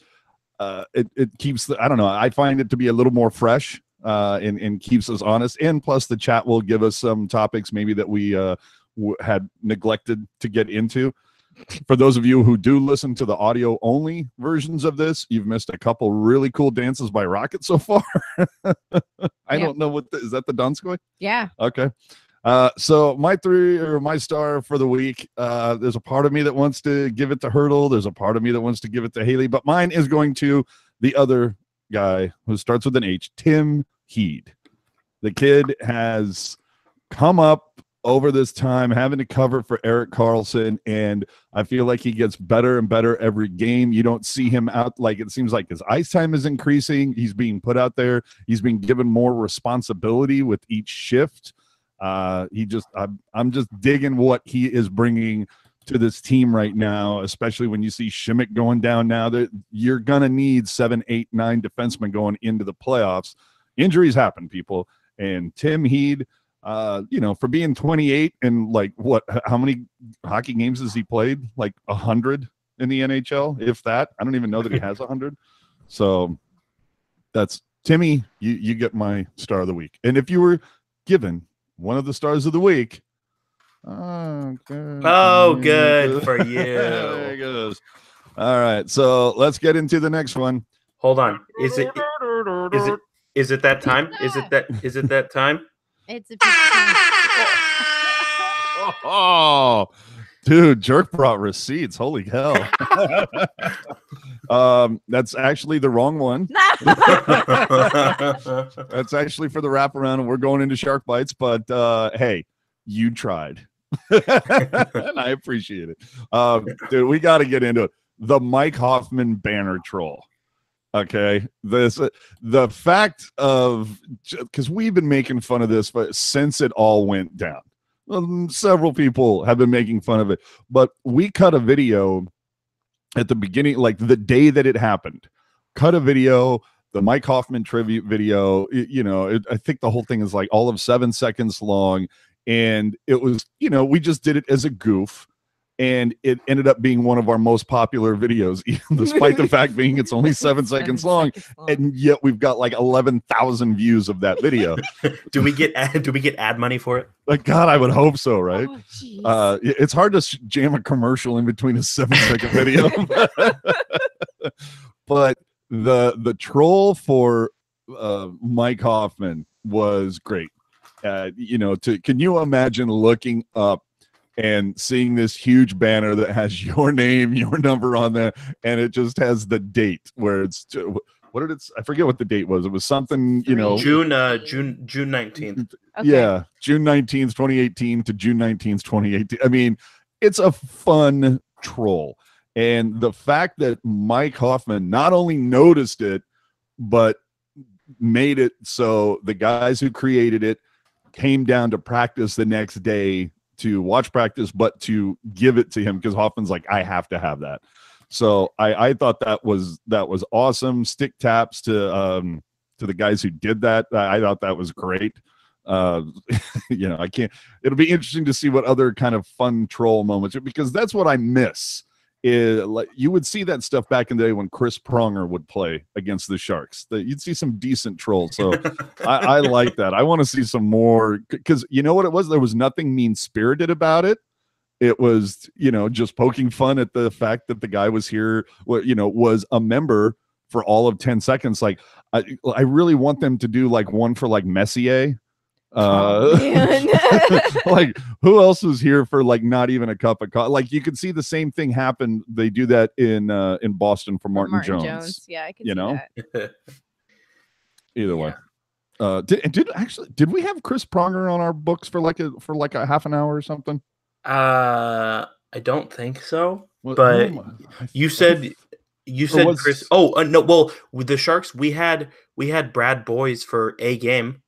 it keeps I don't know. I find it to be a little more fresh. And keeps us honest, and plus the chat will give us some topics maybe that we had neglected to get into. For those of you who do listen to the audio only versions of this, you've missed a couple really cool dances by Rocket so far. I don't know is that the Donskoy? Yeah. Okay. So my star for the week, there's a part of me that wants to give it to Hurdle. There's a part of me that wants to give it to Haley, but mine is going to the other guy who starts with an H, Tim Heed. The kid has come up over this time having to cover for Erik Karlsson, and I feel like he gets better and better every game. You don't see him out, like it seems like his ice time is increasing. He's being put out there. He's being given more responsibility with each shift. I'm just digging what he is bringing to this team right now, especially when you see Simek going down now. That you're gonna need 7, 8, 9 defensemen going into the playoffs. Injuries happen, people, and Tim Heed, for being 28 and like how many hockey games has he played? Like 100 in the NHL, if that. I don't even know that he has 100. So that's Timmy, you get my star of the week. And if you were given one of the stars of the week, good for you. There he goes. All right, so let's get into the next one. Hold on. Is it that time? Is it that time? It's a Oh, dude, Jerk brought receipts. Holy hell. That's actually the wrong one. That's actually for the wraparound, and we're going into Shark Bites, but hey, you tried. And I appreciate it. Dude, we got to get into it. The Mike Hoffman banner troll. Okay, the fact of, because we've been making fun of this, but since it all went down, several people have been making fun of it, but we cut a video at the beginning, like the day that it happened, cut a video, the Mike Hoffman tribute video. I think the whole thing is like all of 7 seconds long, and it was, we just did it as a goof. And it ended up being one of our most popular videos, despite the fact being it's only 7 seconds long, and yet we've got like 11,000 views of that video. Do we get ad money for it? Like, God, I would hope so, right? Oh, it's hard to jam a commercial in between a 7-second video. But the troll for Mike Hoffman was great. Can you imagine looking up and seeing this huge banner that has your name, your number on there, and it just has the date where it's, what did it? I forget what the date was. It was something, June 19th. Okay. Yeah, June 19th, 2018 to June 19th, 2018. I mean, it's a fun troll, and the fact that Mike Hoffman not only noticed it, but made it so the guys who created it came down to practice the next day to watch practice, but to give it to him, because Hoffman's like, I have to have that. So I thought that was awesome. Stick taps to the guys who did that. I thought that was great. It'll be interesting to see what other kind of fun troll moments, because that's what I miss. Like, you would see that stuff back in the day when Chris Pronger would play against the Sharks. You'd see some decent trolls. So I like that. I want to see some more, because you know what it was? There was nothing mean-spirited about it. It was, just poking fun at the fact that the guy was here, was a member for all of 10 seconds. Like, I really want them to do like one for like Messier. Like, who else was here for like not even a cup of coffee? Like, you could see the same thing happen. They do that in Boston for Martin Jones. Yeah, I can see that. Either way. Did we have Chris Pronger on our books for like a half an hour or something? I don't think so. But you said Chris. Oh no. Well, with the Sharks, we had Brad Boyes for a game.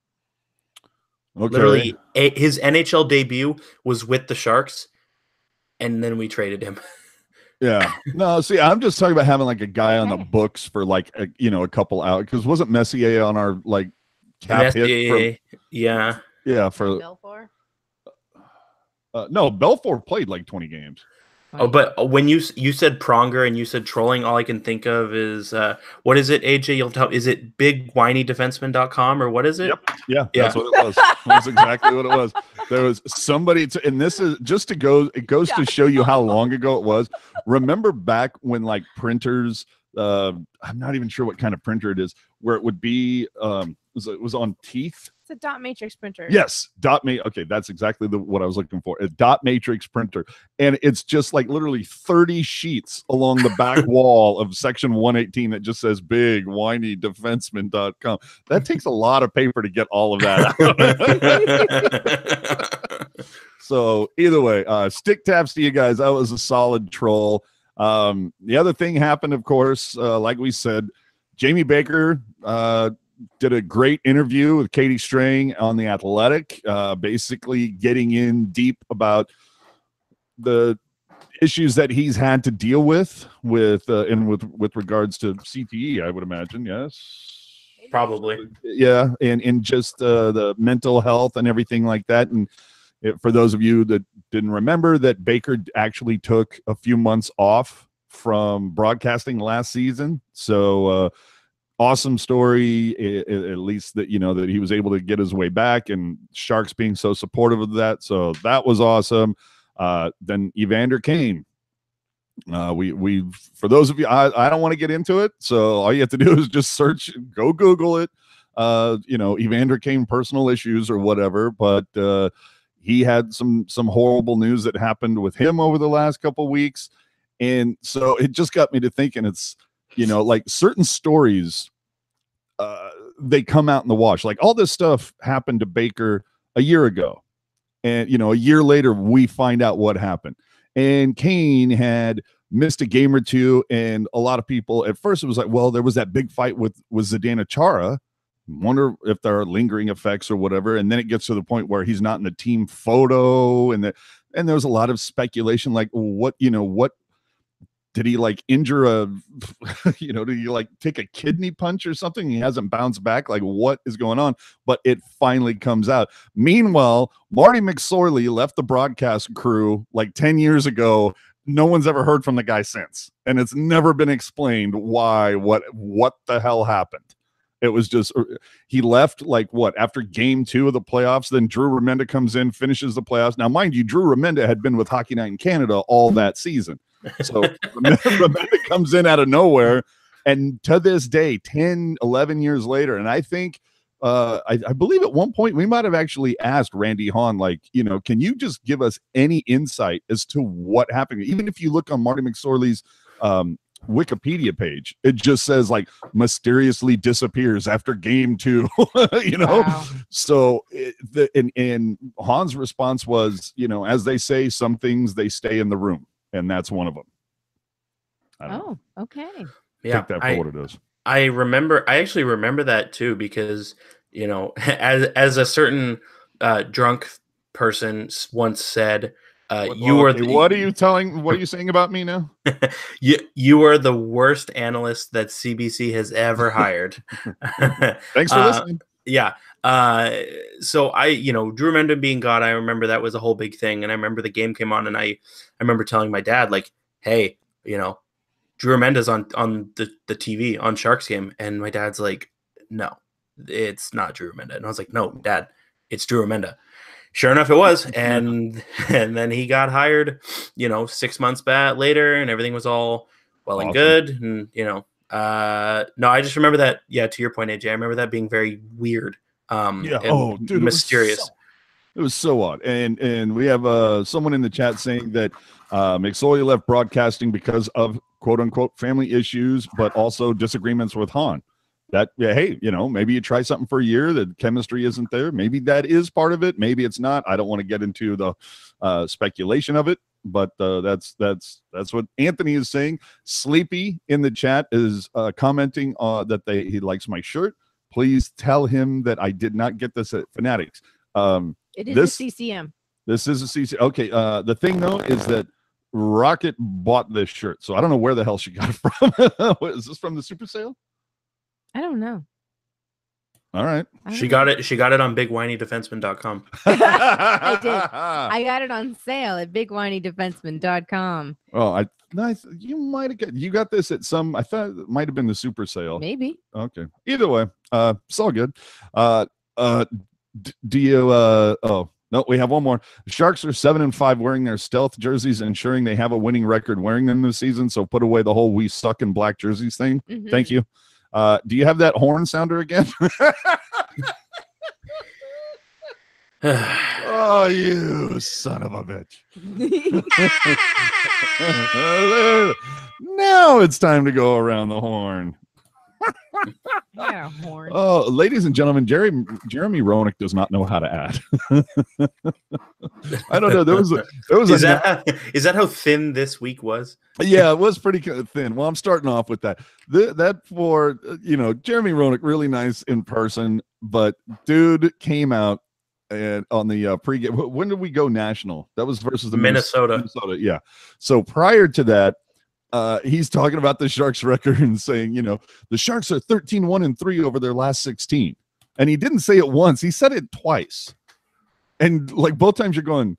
Okay. Literally, his NHL debut was with the Sharks, and then we traded him. Yeah. No, see, I'm just talking about having like a guy on the books for like a couple hours, because wasn't Messier on our like cap hit? Yeah. For Belfour? No, Belfour played like 20 games. Oh, but when you said Pronger and you said trolling, all I can think of is what is it, AJ? You'll tell. Is it bigwhinydefenseman.com or what is it? Yep. Yeah, that's what it was. That's exactly what it was. There was somebody and this is just to go. It goes to show you how long ago it was. Remember back when like printers? I'm not even sure what kind of printer it is. Where it would be. It was on teeth. It's a dot matrix printer. Yes, okay, that's exactly what I was looking for. A dot matrix printer, and it's just like literally 30 sheets along the back wall of section 118 that just says bigwhinydefenseman.com. That takes a lot of paper to get all of that out. So either way, stick taps to you guys. That was a solid troll. The other thing happened, of course, like we said, Jamie Baker did a great interview with Katie Strang on The Athletic, basically getting in deep about the issues that he's had to deal with regards to CTE, I would imagine. Yes, probably. Yeah, and just the mental health and everything like that. And for those of you that didn't remember, that Baker actually took a few months off from broadcasting last season, so awesome story, at least that, that he was able to get his way back, and Sharks being so supportive of that. So that was awesome. Then Evander Kane. We for those of you, I don't want to get into it. So all you have to do is just search, go Google it. Evander Kane personal issues or whatever, but he had some horrible news that happened with him over the last couple of weeks. And so it just got me to thinking, it's, like certain stories, they come out in the wash. Like all this stuff happened to Baker a year ago. And, a year later, we find out what happened. And Kane had missed a game or two. And a lot of people at first, it was like, well, there was that big fight with Zdeno Chara. Wonder if there are lingering effects or whatever. And then it gets to the point where he's not in the team photo. And there was a lot of speculation, like what did he like injure did he like take a kidney punch or something? He hasn't bounced back. Like what is going on? But it finally comes out. Meanwhile, Marty McSorely left the broadcast crew like 10 years ago. No one's ever heard from the guy since. And it's never been explained why, what the hell happened. It was just, he left like what, after game 2 of the playoffs, then Drew Remenda comes in, finishes the playoffs. Now, mind you, Drew Remenda had been with Hockey Night in Canada all that season. So Remenda comes in out of nowhere, and to this day, 10, 11 years later, and I think, I believe at one point we might have actually asked Randy Hahn, like, can you just give us any insight as to what happened? Even if you look on Marty McSorley's Wikipedia page, it just says like mysteriously disappears after game 2. Wow. So and Hahn's response was, as they say, some things they stay in the room, and that's one of them. Okay. Yeah, take that for what it is. I actually remember that too, because as a certain drunk person once said, what are you saying about me now? you are the worst analyst that CBC has ever hired. Thanks for listening. Yeah. So Drew Remenda being God, I remember that was a whole big thing. And I remember the game came on, and I remember telling my dad, like, hey, Drew Remenda's on the TV on Sharks game. And my dad's like, no, it's not Drew Remenda. And I was like, no, Dad, it's Drew Remenda. Sure enough, it was. And then he got hired, 6 months later, and everything was all well and good. And, no, I just remember that. Yeah. To your point, AJ, I remember that being very weird. Dude, mysterious. It was so odd. And we have someone in the chat saying that McSorley left broadcasting because of quote unquote family issues, but also disagreements with Hahn. That, hey, maybe you try something for a year, the chemistry isn't there. Maybe that is part of it. Maybe it's not. I don't want to get into the speculation of it, but that's what Anthony is saying. Sleepy in the chat is commenting that he likes my shirt. Please tell him that I did not get this at Fanatics. It is a CCM. This is a CCM. Okay. The thing though is that Rocket bought this shirt, so I don't know where the hell she got it from. Is this from the super sale? I don't know. All right. She got it on bigwhinydefenseman.com. I did. I got it on sale at bigwhinydefenseman.com. Oh, you got this at some, I thought it might have been the super sale. Maybe. Okay. Either way, it's all good. Do you no, we have one more. The Sharks are 7-5 wearing their stealth jerseys, ensuring they have a winning record wearing them this season. So put away the whole "we suck in black jerseys" thing. Mm-hmm. Thank you. Do you have that horn sounder again? Oh, you son of a bitch. Now it's time to go around the horn. Yeah, horn. Oh, ladies and gentlemen, Jeremy Roenick does not know how to add. I don't know. There was is that how thin this week was? Yeah, it was pretty thin. Well, I'm starting off with that. That for Jeremy Roenick, really nice in person, but dude came out and on the pregame. When did we go national? That was versus the Minnesota. Yeah. So prior to that, he's talking about the Sharks record and saying, the Sharks are 13-1-3 over their last 16. And he didn't say it once. He said it twice. And like both times you're going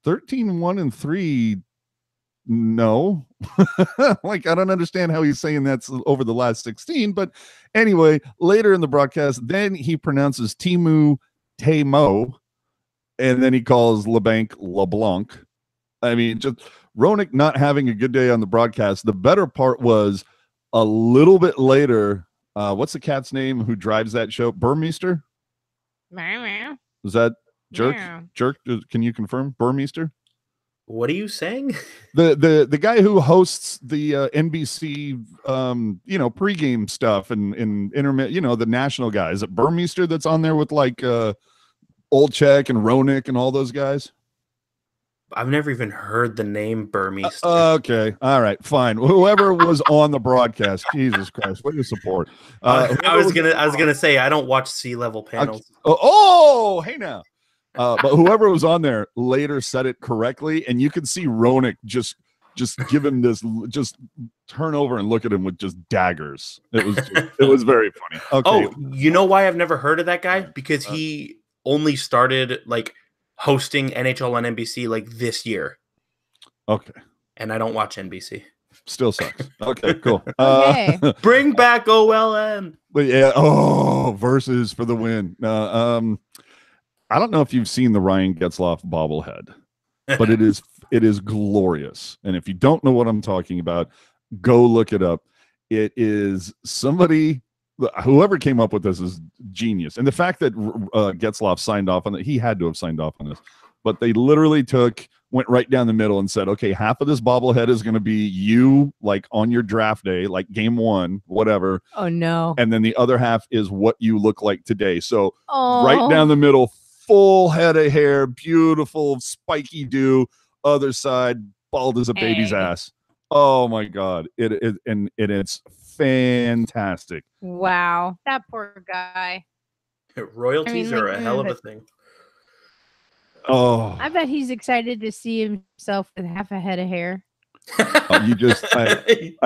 13-1-3. No. Like, I don't understand how he's saying that's over the last 16. But anyway, later in the broadcast, then he pronounces Timu Tamo, and then he calls LeBlanc LeBlanc. I mean, just Roenick not having a good day on the broadcast. The better part was a little bit later. What's the cat's name who drives that show? Burmeister? Is that Jerk? Meow. Jerk? Can you confirm? Burmeister? What are you saying? The guy who hosts the NBC pregame stuff and intermittent, the national guy. Is it Burmeister that's on there with like Olchek and Roenick and all those guys? I've never even heard the name Burmeister. Okay, all right, fine. Whoever was on the broadcast, Jesus Christ, what your support? I was gonna say I don't watch sea-level panels. Hey now. But whoever was on there later said it correctly, and you could see Roenick just give him this, just turn over and look at him with just daggers. It was very funny. Okay. Oh, you know why I've never heard of that guy? Because he only started like hosting NHL on NBC like this year. Okay. And I don't watch NBC. Still sucks. Okay, cool. Okay. Bring back OLM. But yeah, versus for the win. I don't know if you've seen the Ryan Getzlaf bobblehead, but it is glorious. And if you don't know what I'm talking about, go look it up. It is whoever came up with this is genius. And the fact that Getzlaf signed off on it, he had to have signed off on this. But they literally went right down the middle and said, okay, half of this bobblehead is going to be you, like on your draft day, like game 1, whatever. Oh no. And then the other half is what you look like today. So right down the middle, full head of hair, beautiful, spiky dew. Other side, bald as a baby's ass. Oh my God. It's fantastic. Wow. That poor guy. Royalties are a hell of a thing. Oh, I bet he's excited to see himself with half a head of hair. you just, You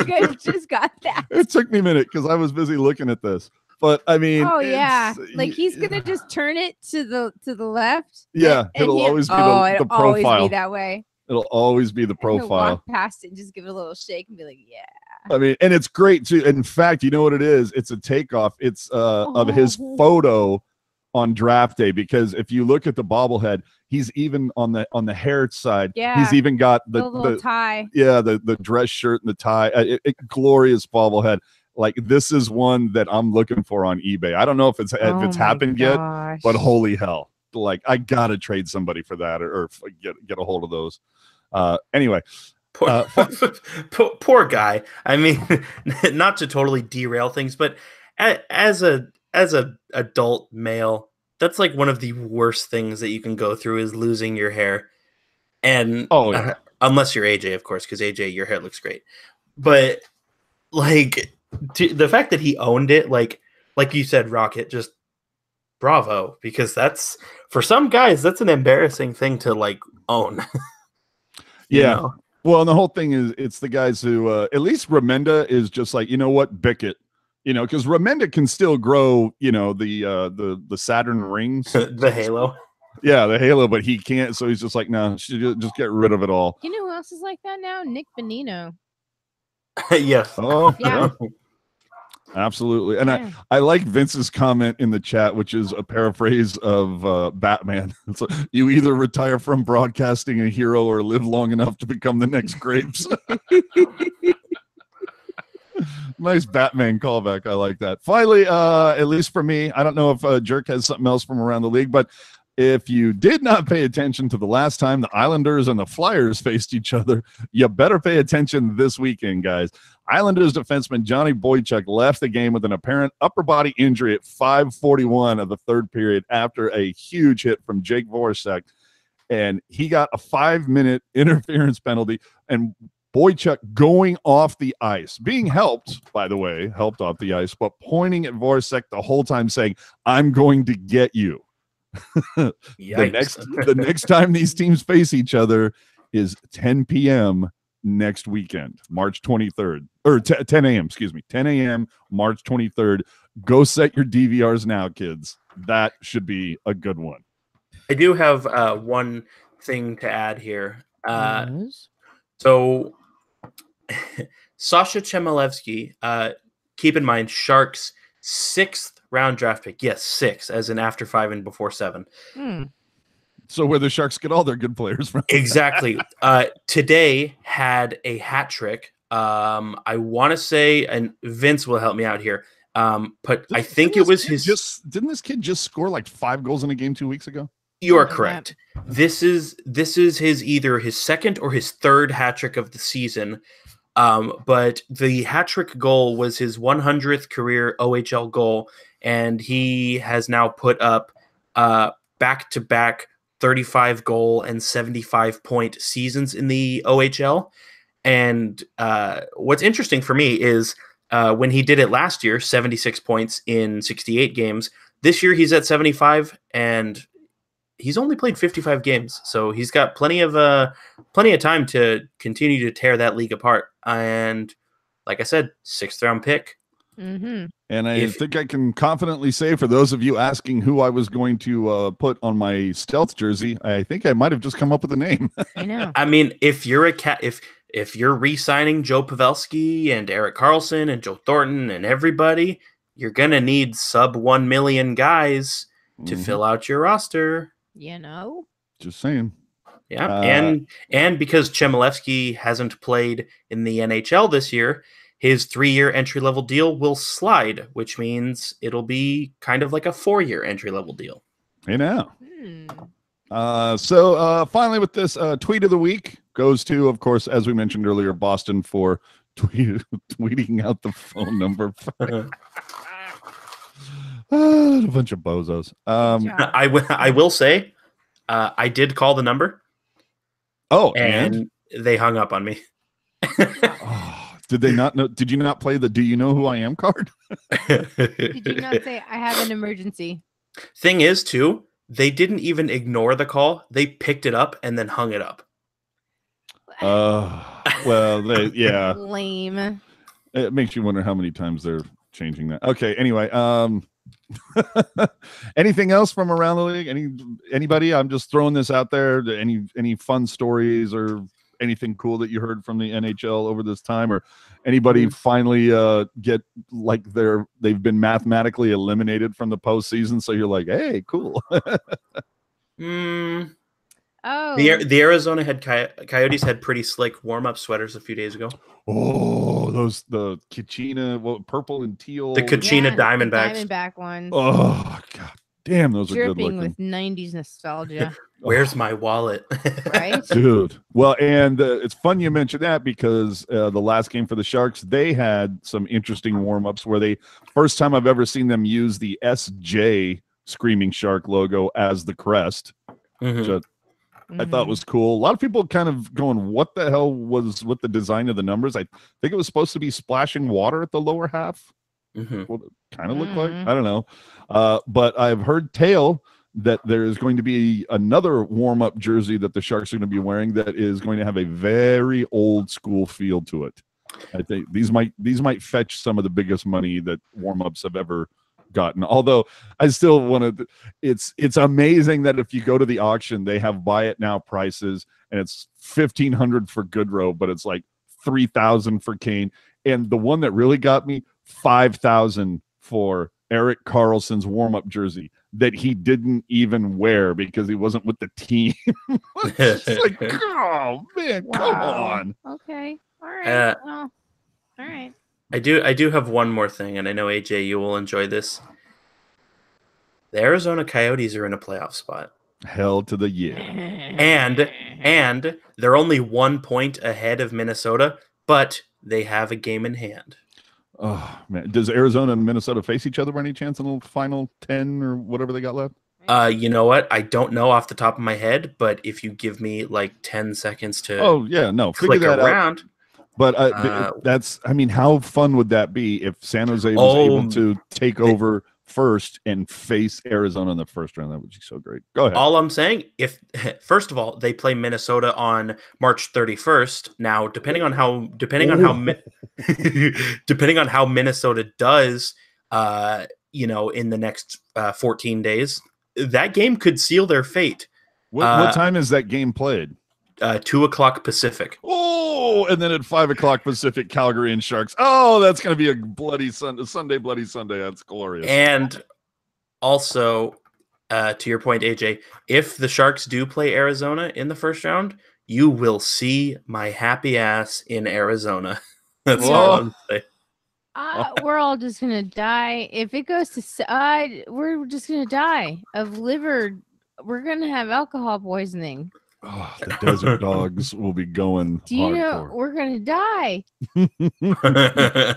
guys just got that. It took me a minute because I was busy looking at this, but I mean, oh yeah, like he's gonna just turn it to the left. Yeah, it'll always be the profile. Always be that way. It'll always be the profile. Walk past it and just give it a little shake and be like, yeah. I mean, and it's great too. In fact, you know what it is? It's a takeoff. It's of his photo on draft day, because if you look at the bobblehead, he's even on the hair side. Yeah, he's even got the little tie. Yeah, the dress shirt and the tie. Glorious bobblehead. Like, this is one that I'm looking for on eBay. I don't know if it's happened yet, but holy hell! Like, I gotta trade somebody for that, or get a hold of those. Anyway. Poor guy. I mean, not to totally derail things, but as a adult male, that's like one of the worst things that you can go through is losing your hair. And unless you're AJ, of course, because AJ, your hair looks great. But like the fact that he owned it, like you said, Rocket, just bravo, because that's, for some guys, that's an embarrassing thing to like own. Yeah. Know? Well, and the whole thing is, it's the guys who, at least Remenda is just like, you know what, bick it, because Remenda can still grow, the Saturn rings, the halo. Yeah, the halo, but he can't. So he's just like, no, just get rid of it all. You know who else is like that now? Nick Bonino. Yes. Oh, yeah. Absolutely. And yeah. I like Vince's comment in the chat, which is a paraphrase of Batman. It's like, you either retire from broadcasting a hero or live long enough to become the next Grapes. Nice Batman callback. I like that. Finally, at least for me, I don't know if Jerk has something else from around the league, but if you did not pay attention to the last time the Islanders and the Flyers faced each other, you better pay attention this weekend, guys. Islanders defenseman Johnny Boychuk left the game with an apparent upper body injury at 5:41 of the third period after a huge hit from Jake Voracek, and he got a 5-minute interference penalty. And Boychuk going off the ice, being helped, by the way, helped off the ice, but pointing at Voracek the whole time, saying, "I'm going to get you." The next time these teams face each other is 10 p.m. next weekend, March 23rd, or 10 a.m. Excuse me, 10 a.m. March 23rd. Go set your DVRs now, kids. That should be a good one. I do have one thing to add here. Yes. So Sasha Chmelevski, keep in mind, Sharks' 6th round draft pick. Yes, 6, as in after 5 and before 7. So where the Sharks get all their good players from. Exactly. Today had a hat trick. I want to say, and Vince will help me out here, but I think it was his. Didn't this kid just score like 5 goals in a game 2 weeks ago? You are correct. This is his either his 2nd or his 3rd hat trick of the season. But the hat trick goal was his 100th career OHL goal, and he has now put up back-to-back 35 goal and 75 point seasons in the OHL. And what's interesting for me is when he did it last year, 76 points in 68 games. This year he's at 75, and he's only played 55 games, so he's got plenty of time to continue to tear that league apart. And like I said, 6th round pick. Mm-hmm. And I think I can confidently say, for those of you asking who I was going to put on my stealth jersey, I think I might have just come up with a name. I know. I mean, if you're if you're re-signing Joe Pavelski and Erik Karlsson and Joe Thornton and everybody, you're gonna need sub 1 million guys to fill out your roster. You know, just saying. Yeah, and because Chmelevski hasn't played in the NHL this year, his 3-year entry-level deal will slide, which means it'll be kind of like a 4-year entry-level deal. Hey now. So finally with this tweet of the week goes to, of course, as we mentioned earlier, Boston for tweeting out the phone number. A bunch of bozos. I will say, I did call the number. Oh, and they hung up on me. Did they not know? Did you not play the "Do you know who I am" card? Did you not say I have an emergency? Thing is, too, they didn't even ignore the call. They picked it up and then hung it up. Well, yeah. Lame. It makes you wonder how many times they're changing that. Okay. Anyway, anything else from around the league? Anybody? I'm just throwing this out there. Any fun stories or anything cool that you heard from the NHL over this time, or anybody finally get like they've been mathematically eliminated from the postseason? So you're like, hey, cool. Oh, the Arizona Coyotes had pretty slick warm-up sweaters a few days ago. Oh, the Kachina, purple and teal. The Kachina Diamondbacks. The Diamondback ones. Oh, God damn, those are good looking. Dripping with 90s nostalgia. Where's my wallet? Right? Dude. Well, and it's fun you mentioned that because the last game for the Sharks, they had some interesting warm-ups where first time I've ever seen them use the SJ Screaming Shark logo as the crest, which I thought was cool. A lot of people kind of going, what the hell was with the design of the numbers? I think it was supposed to be splashing water at the lower half. What it kind of looked like. I don't know. But I've heard tale that there is going to be another warm-up jersey that the Sharks are going to be wearing that is going to have a very old school feel to it. I think these might fetch some of the biggest money that warm-ups have ever gotten. Although I still want to, it's amazing that if you go to the auction, they have buy it now prices, and it's $1,500 for Goodrow, but it's like $3,000 for Kane. And the one that really got me, $5,000 for Erik Karlsson's warm-up jersey that he didn't even wear because he wasn't with the team. It's like, oh man, come on. Okay. All right. Well, all right. I do have one more thing, and I know AJ, you will enjoy this. The Arizona Coyotes are in a playoff spot. Hell to the yeah. And they're only 1 point ahead of Minnesota, but they have a game in hand. Oh man, does Arizona and Minnesota face each other by any chance in the final 10 or whatever they got left? You know what? I don't know off the top of my head, but if you give me like 10 seconds to figure that around. Out. But how fun would that be if San Jose was able to take over first and face Arizona in the first round? That would be so great. Go ahead. All I'm saying, first of all, they play Minnesota on March 31st. Now, depending on how Minnesota does, in the next 14 days, that game could seal their fate. What time is that game played? 2:00 Pacific. Oh, and then at 5:00 Pacific, Calgary and Sharks. Oh, that's going to be a bloody Sunday, bloody Sunday. That's glorious. And also, to your point, AJ, if the Sharks do play Arizona in the first round, you will see my happy ass in Arizona. That's all I'm saying. We're all just gonna die if it goes to. We're just gonna die of liver. We're gonna have alcohol poisoning. Oh, the desert dogs will be going. Do you know we're gonna die?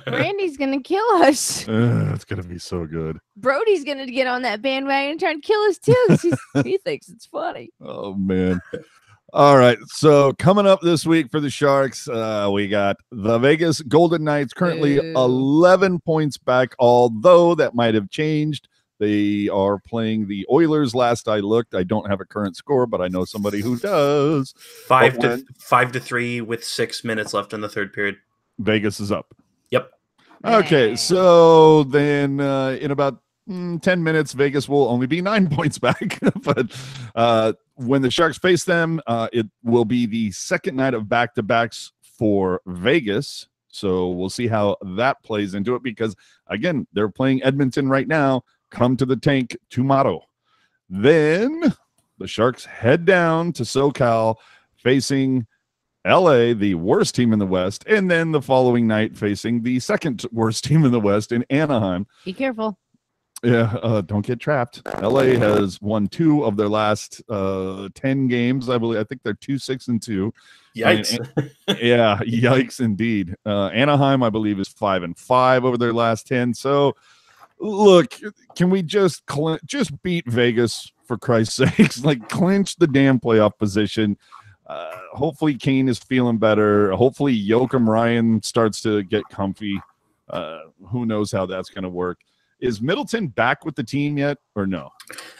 Randy's gonna kill us. It's gonna be so good. Brody's gonna get on that bandwagon and try and kill us too. He thinks it's funny. Oh man. All right. So coming up this week for the Sharks, we got the Vegas Golden Knights currently 11 points back, although that might have changed. They are playing the Oilers. Last I looked, I don't have a current score, but I know somebody who does. 5-3 with 6 minutes left in the third period. Vegas is up. Yep. Okay, so then in about 10 minutes, Vegas will only be 9 points back. But when the Sharks face them, it will be the second night of back-to-backs for Vegas. So we'll see how that plays into it because, again, they're playing Edmonton right now. Come to the tank tomorrow. Then the Sharks head down to SoCal facing LA, the worst team in the West, and then the following night facing the second worst team in the West in Anaheim. Be careful. Yeah, don't get trapped. LA has won 2 of their last 10 games, I believe. I think they're 2-6-2. Yikes. Yeah, yikes indeed. Anaheim, I believe, is 5-5 over their last 10. So look, can we just beat Vegas for Christ's sakes? Like, clinch the damn playoff position. Hopefully Kane is feeling better. Hopefully Joakim Ryan starts to get comfy. Who knows how that's going to work. Is Middleton back with the team yet or no?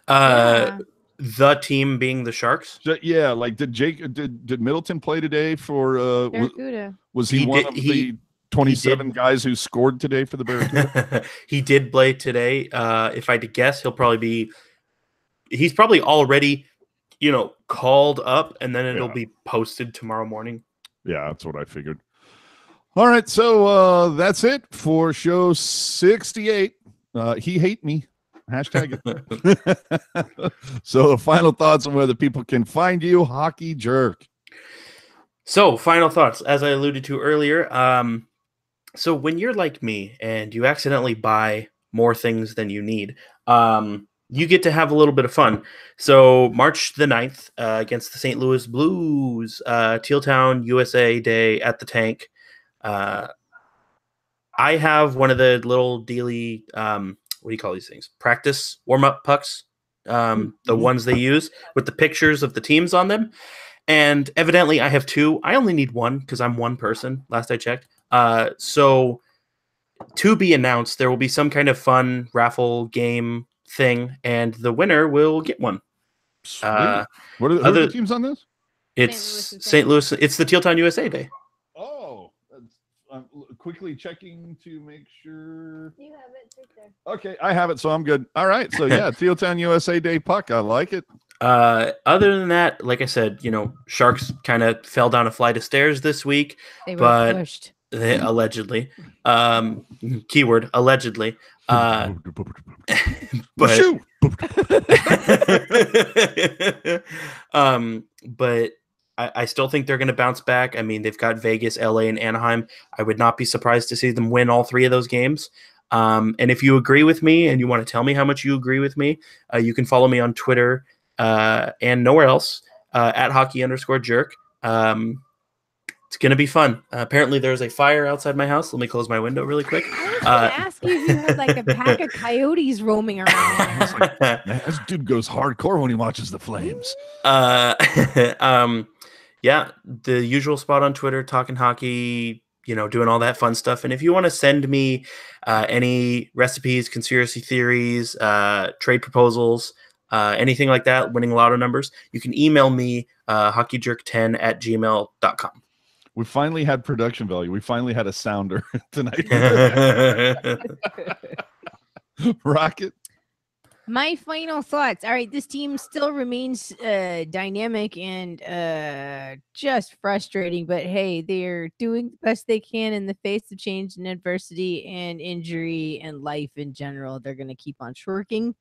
The team being the Sharks? Yeah, like did Middleton play today for was he one of the 27 guys who scored today for the Barracuda? He did play today. If I had to guess, he's probably already, called up, and then it'll be posted tomorrow morning. Yeah, that's what I figured. All right, so that's it for show 68. He hate me. Hashtag it. So the final thoughts on whether people can find you, Hockey Jerk. So final thoughts, as I alluded to earlier. So when you're like me and you accidentally buy more things than you need, you get to have a little bit of fun. So March the 9th against the St. Louis Blues, Teal Town USA Day at the Tank. I have one of the little daily, what do you call these things? Practice warm-up pucks, the ones they use with the pictures of the teams on them. And evidently I have 2. I only need 1 because I'm one person, last I checked. So to be announced, there will be some kind of fun raffle game thing, and the winner will get one. What are the teams on this? It's St. Louis. It's the Teal Town USA Day. Oh, I'm quickly checking to make sure. You have it right there. Okay, I have it, so I'm good. All right, so yeah, Teal Town USA Day puck. I like it. Other than that, like I said, Sharks kind of fell down a flight of stairs this week, but pushed. They allegedly, keyword allegedly, but I still think they're going to bounce back. I mean, they've got Vegas, LA, and Anaheim. I would not be surprised to see them win all 3 of those games. And if you agree with me and you want to tell me how much you agree with me, you can follow me on Twitter and nowhere else at hockey_jerk. It's going to be fun. Apparently, there's a fire outside my house. Let me close my window really quick. I was going to ask you if you had like a pack of coyotes roaming around. Man, this dude goes hardcore when he watches the Flames. Yeah, the usual spot on Twitter, talking hockey, doing all that fun stuff. And if you want to send me any recipes, conspiracy theories, trade proposals, anything like that, winning lotto numbers, you can email me hockeyjerk10@gmail.com. We finally had production value. We finally had a sounder tonight. Rocket. My final thoughts. All right, this team still remains dynamic and just frustrating, but hey, they're doing the best they can in the face of change and adversity and injury and life in general. They're going to keep on shirking,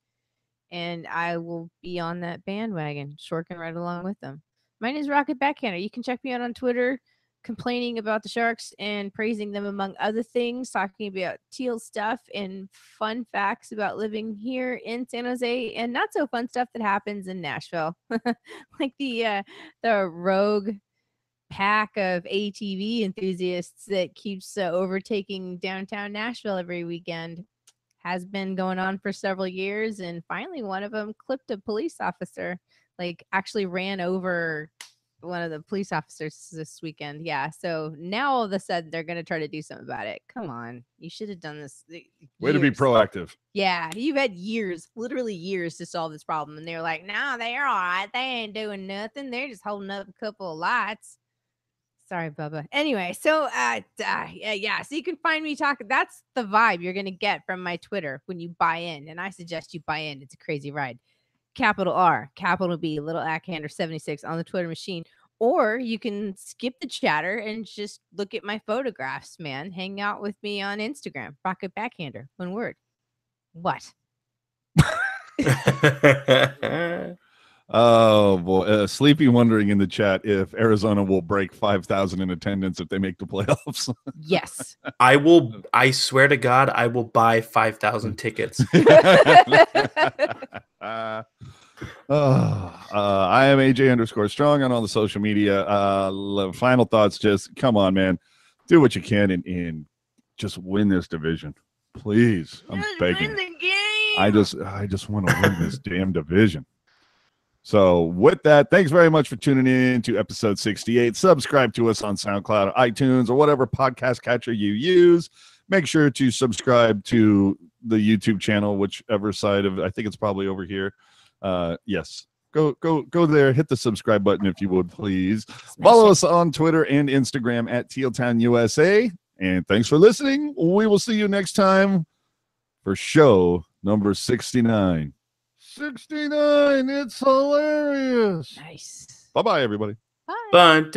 and I will be on that bandwagon, shorking right along with them. My name is Rocket Backhander. You can check me out on Twitter, complaining about the Sharks and praising them, among other things, talking about teal stuff and fun facts about living here in San Jose, and not so fun stuff that happens in Nashville, like the rogue pack of ATV enthusiasts that keeps overtaking downtown Nashville every weekend. Has been going on for several years, and finally one of them clipped a police officer, like actually ran over one of the police officers this weekend. Yeah, so now all of a sudden they're going to try to do something about it. Come on, you should have done this Way to be proactive. Yeah, you've had years, literally years, to solve this problem, and they're like, no, they're all right, they ain't doing nothing, they're just holding up a couple of lights. Sorry, Bubba. Anyway, so yeah, so you can find me talking. That's the vibe you're gonna get from my Twitter when you buy in, and I suggest you buy in. It's a crazy ride. Capital R, capital B, little Ackhander 76 on the Twitter machine, or you can skip the chatter and just look at my photographs. Man, hang out with me on Instagram. Rocket Backhander, one word. What? Oh boy, Sleepy wondering in the chat if Arizona will break 5,000 in attendance if they make the playoffs. Yes. I swear to God, I will buy 5,000 tickets. I am AJ_strong on all the social media. Final thoughts, just come on, man. Do what you can and just win this division. Please. I'm begging. Win the game. I just want to win this damn division. So with that, thanks very much for tuning in to episode 68. Subscribe to us on SoundCloud, iTunes, or whatever podcast catcher you use. Make sure to subscribe to the YouTube channel, whichever side of, I think it's probably over here. Yes. Go there, hit the subscribe button if you would, please. Follow us on Twitter and Instagram at TealTownUSA. And thanks for listening. We will see you next time for show number 69. 69. It's hilarious. Nice. Bye-bye, everybody. Bye. Bunt.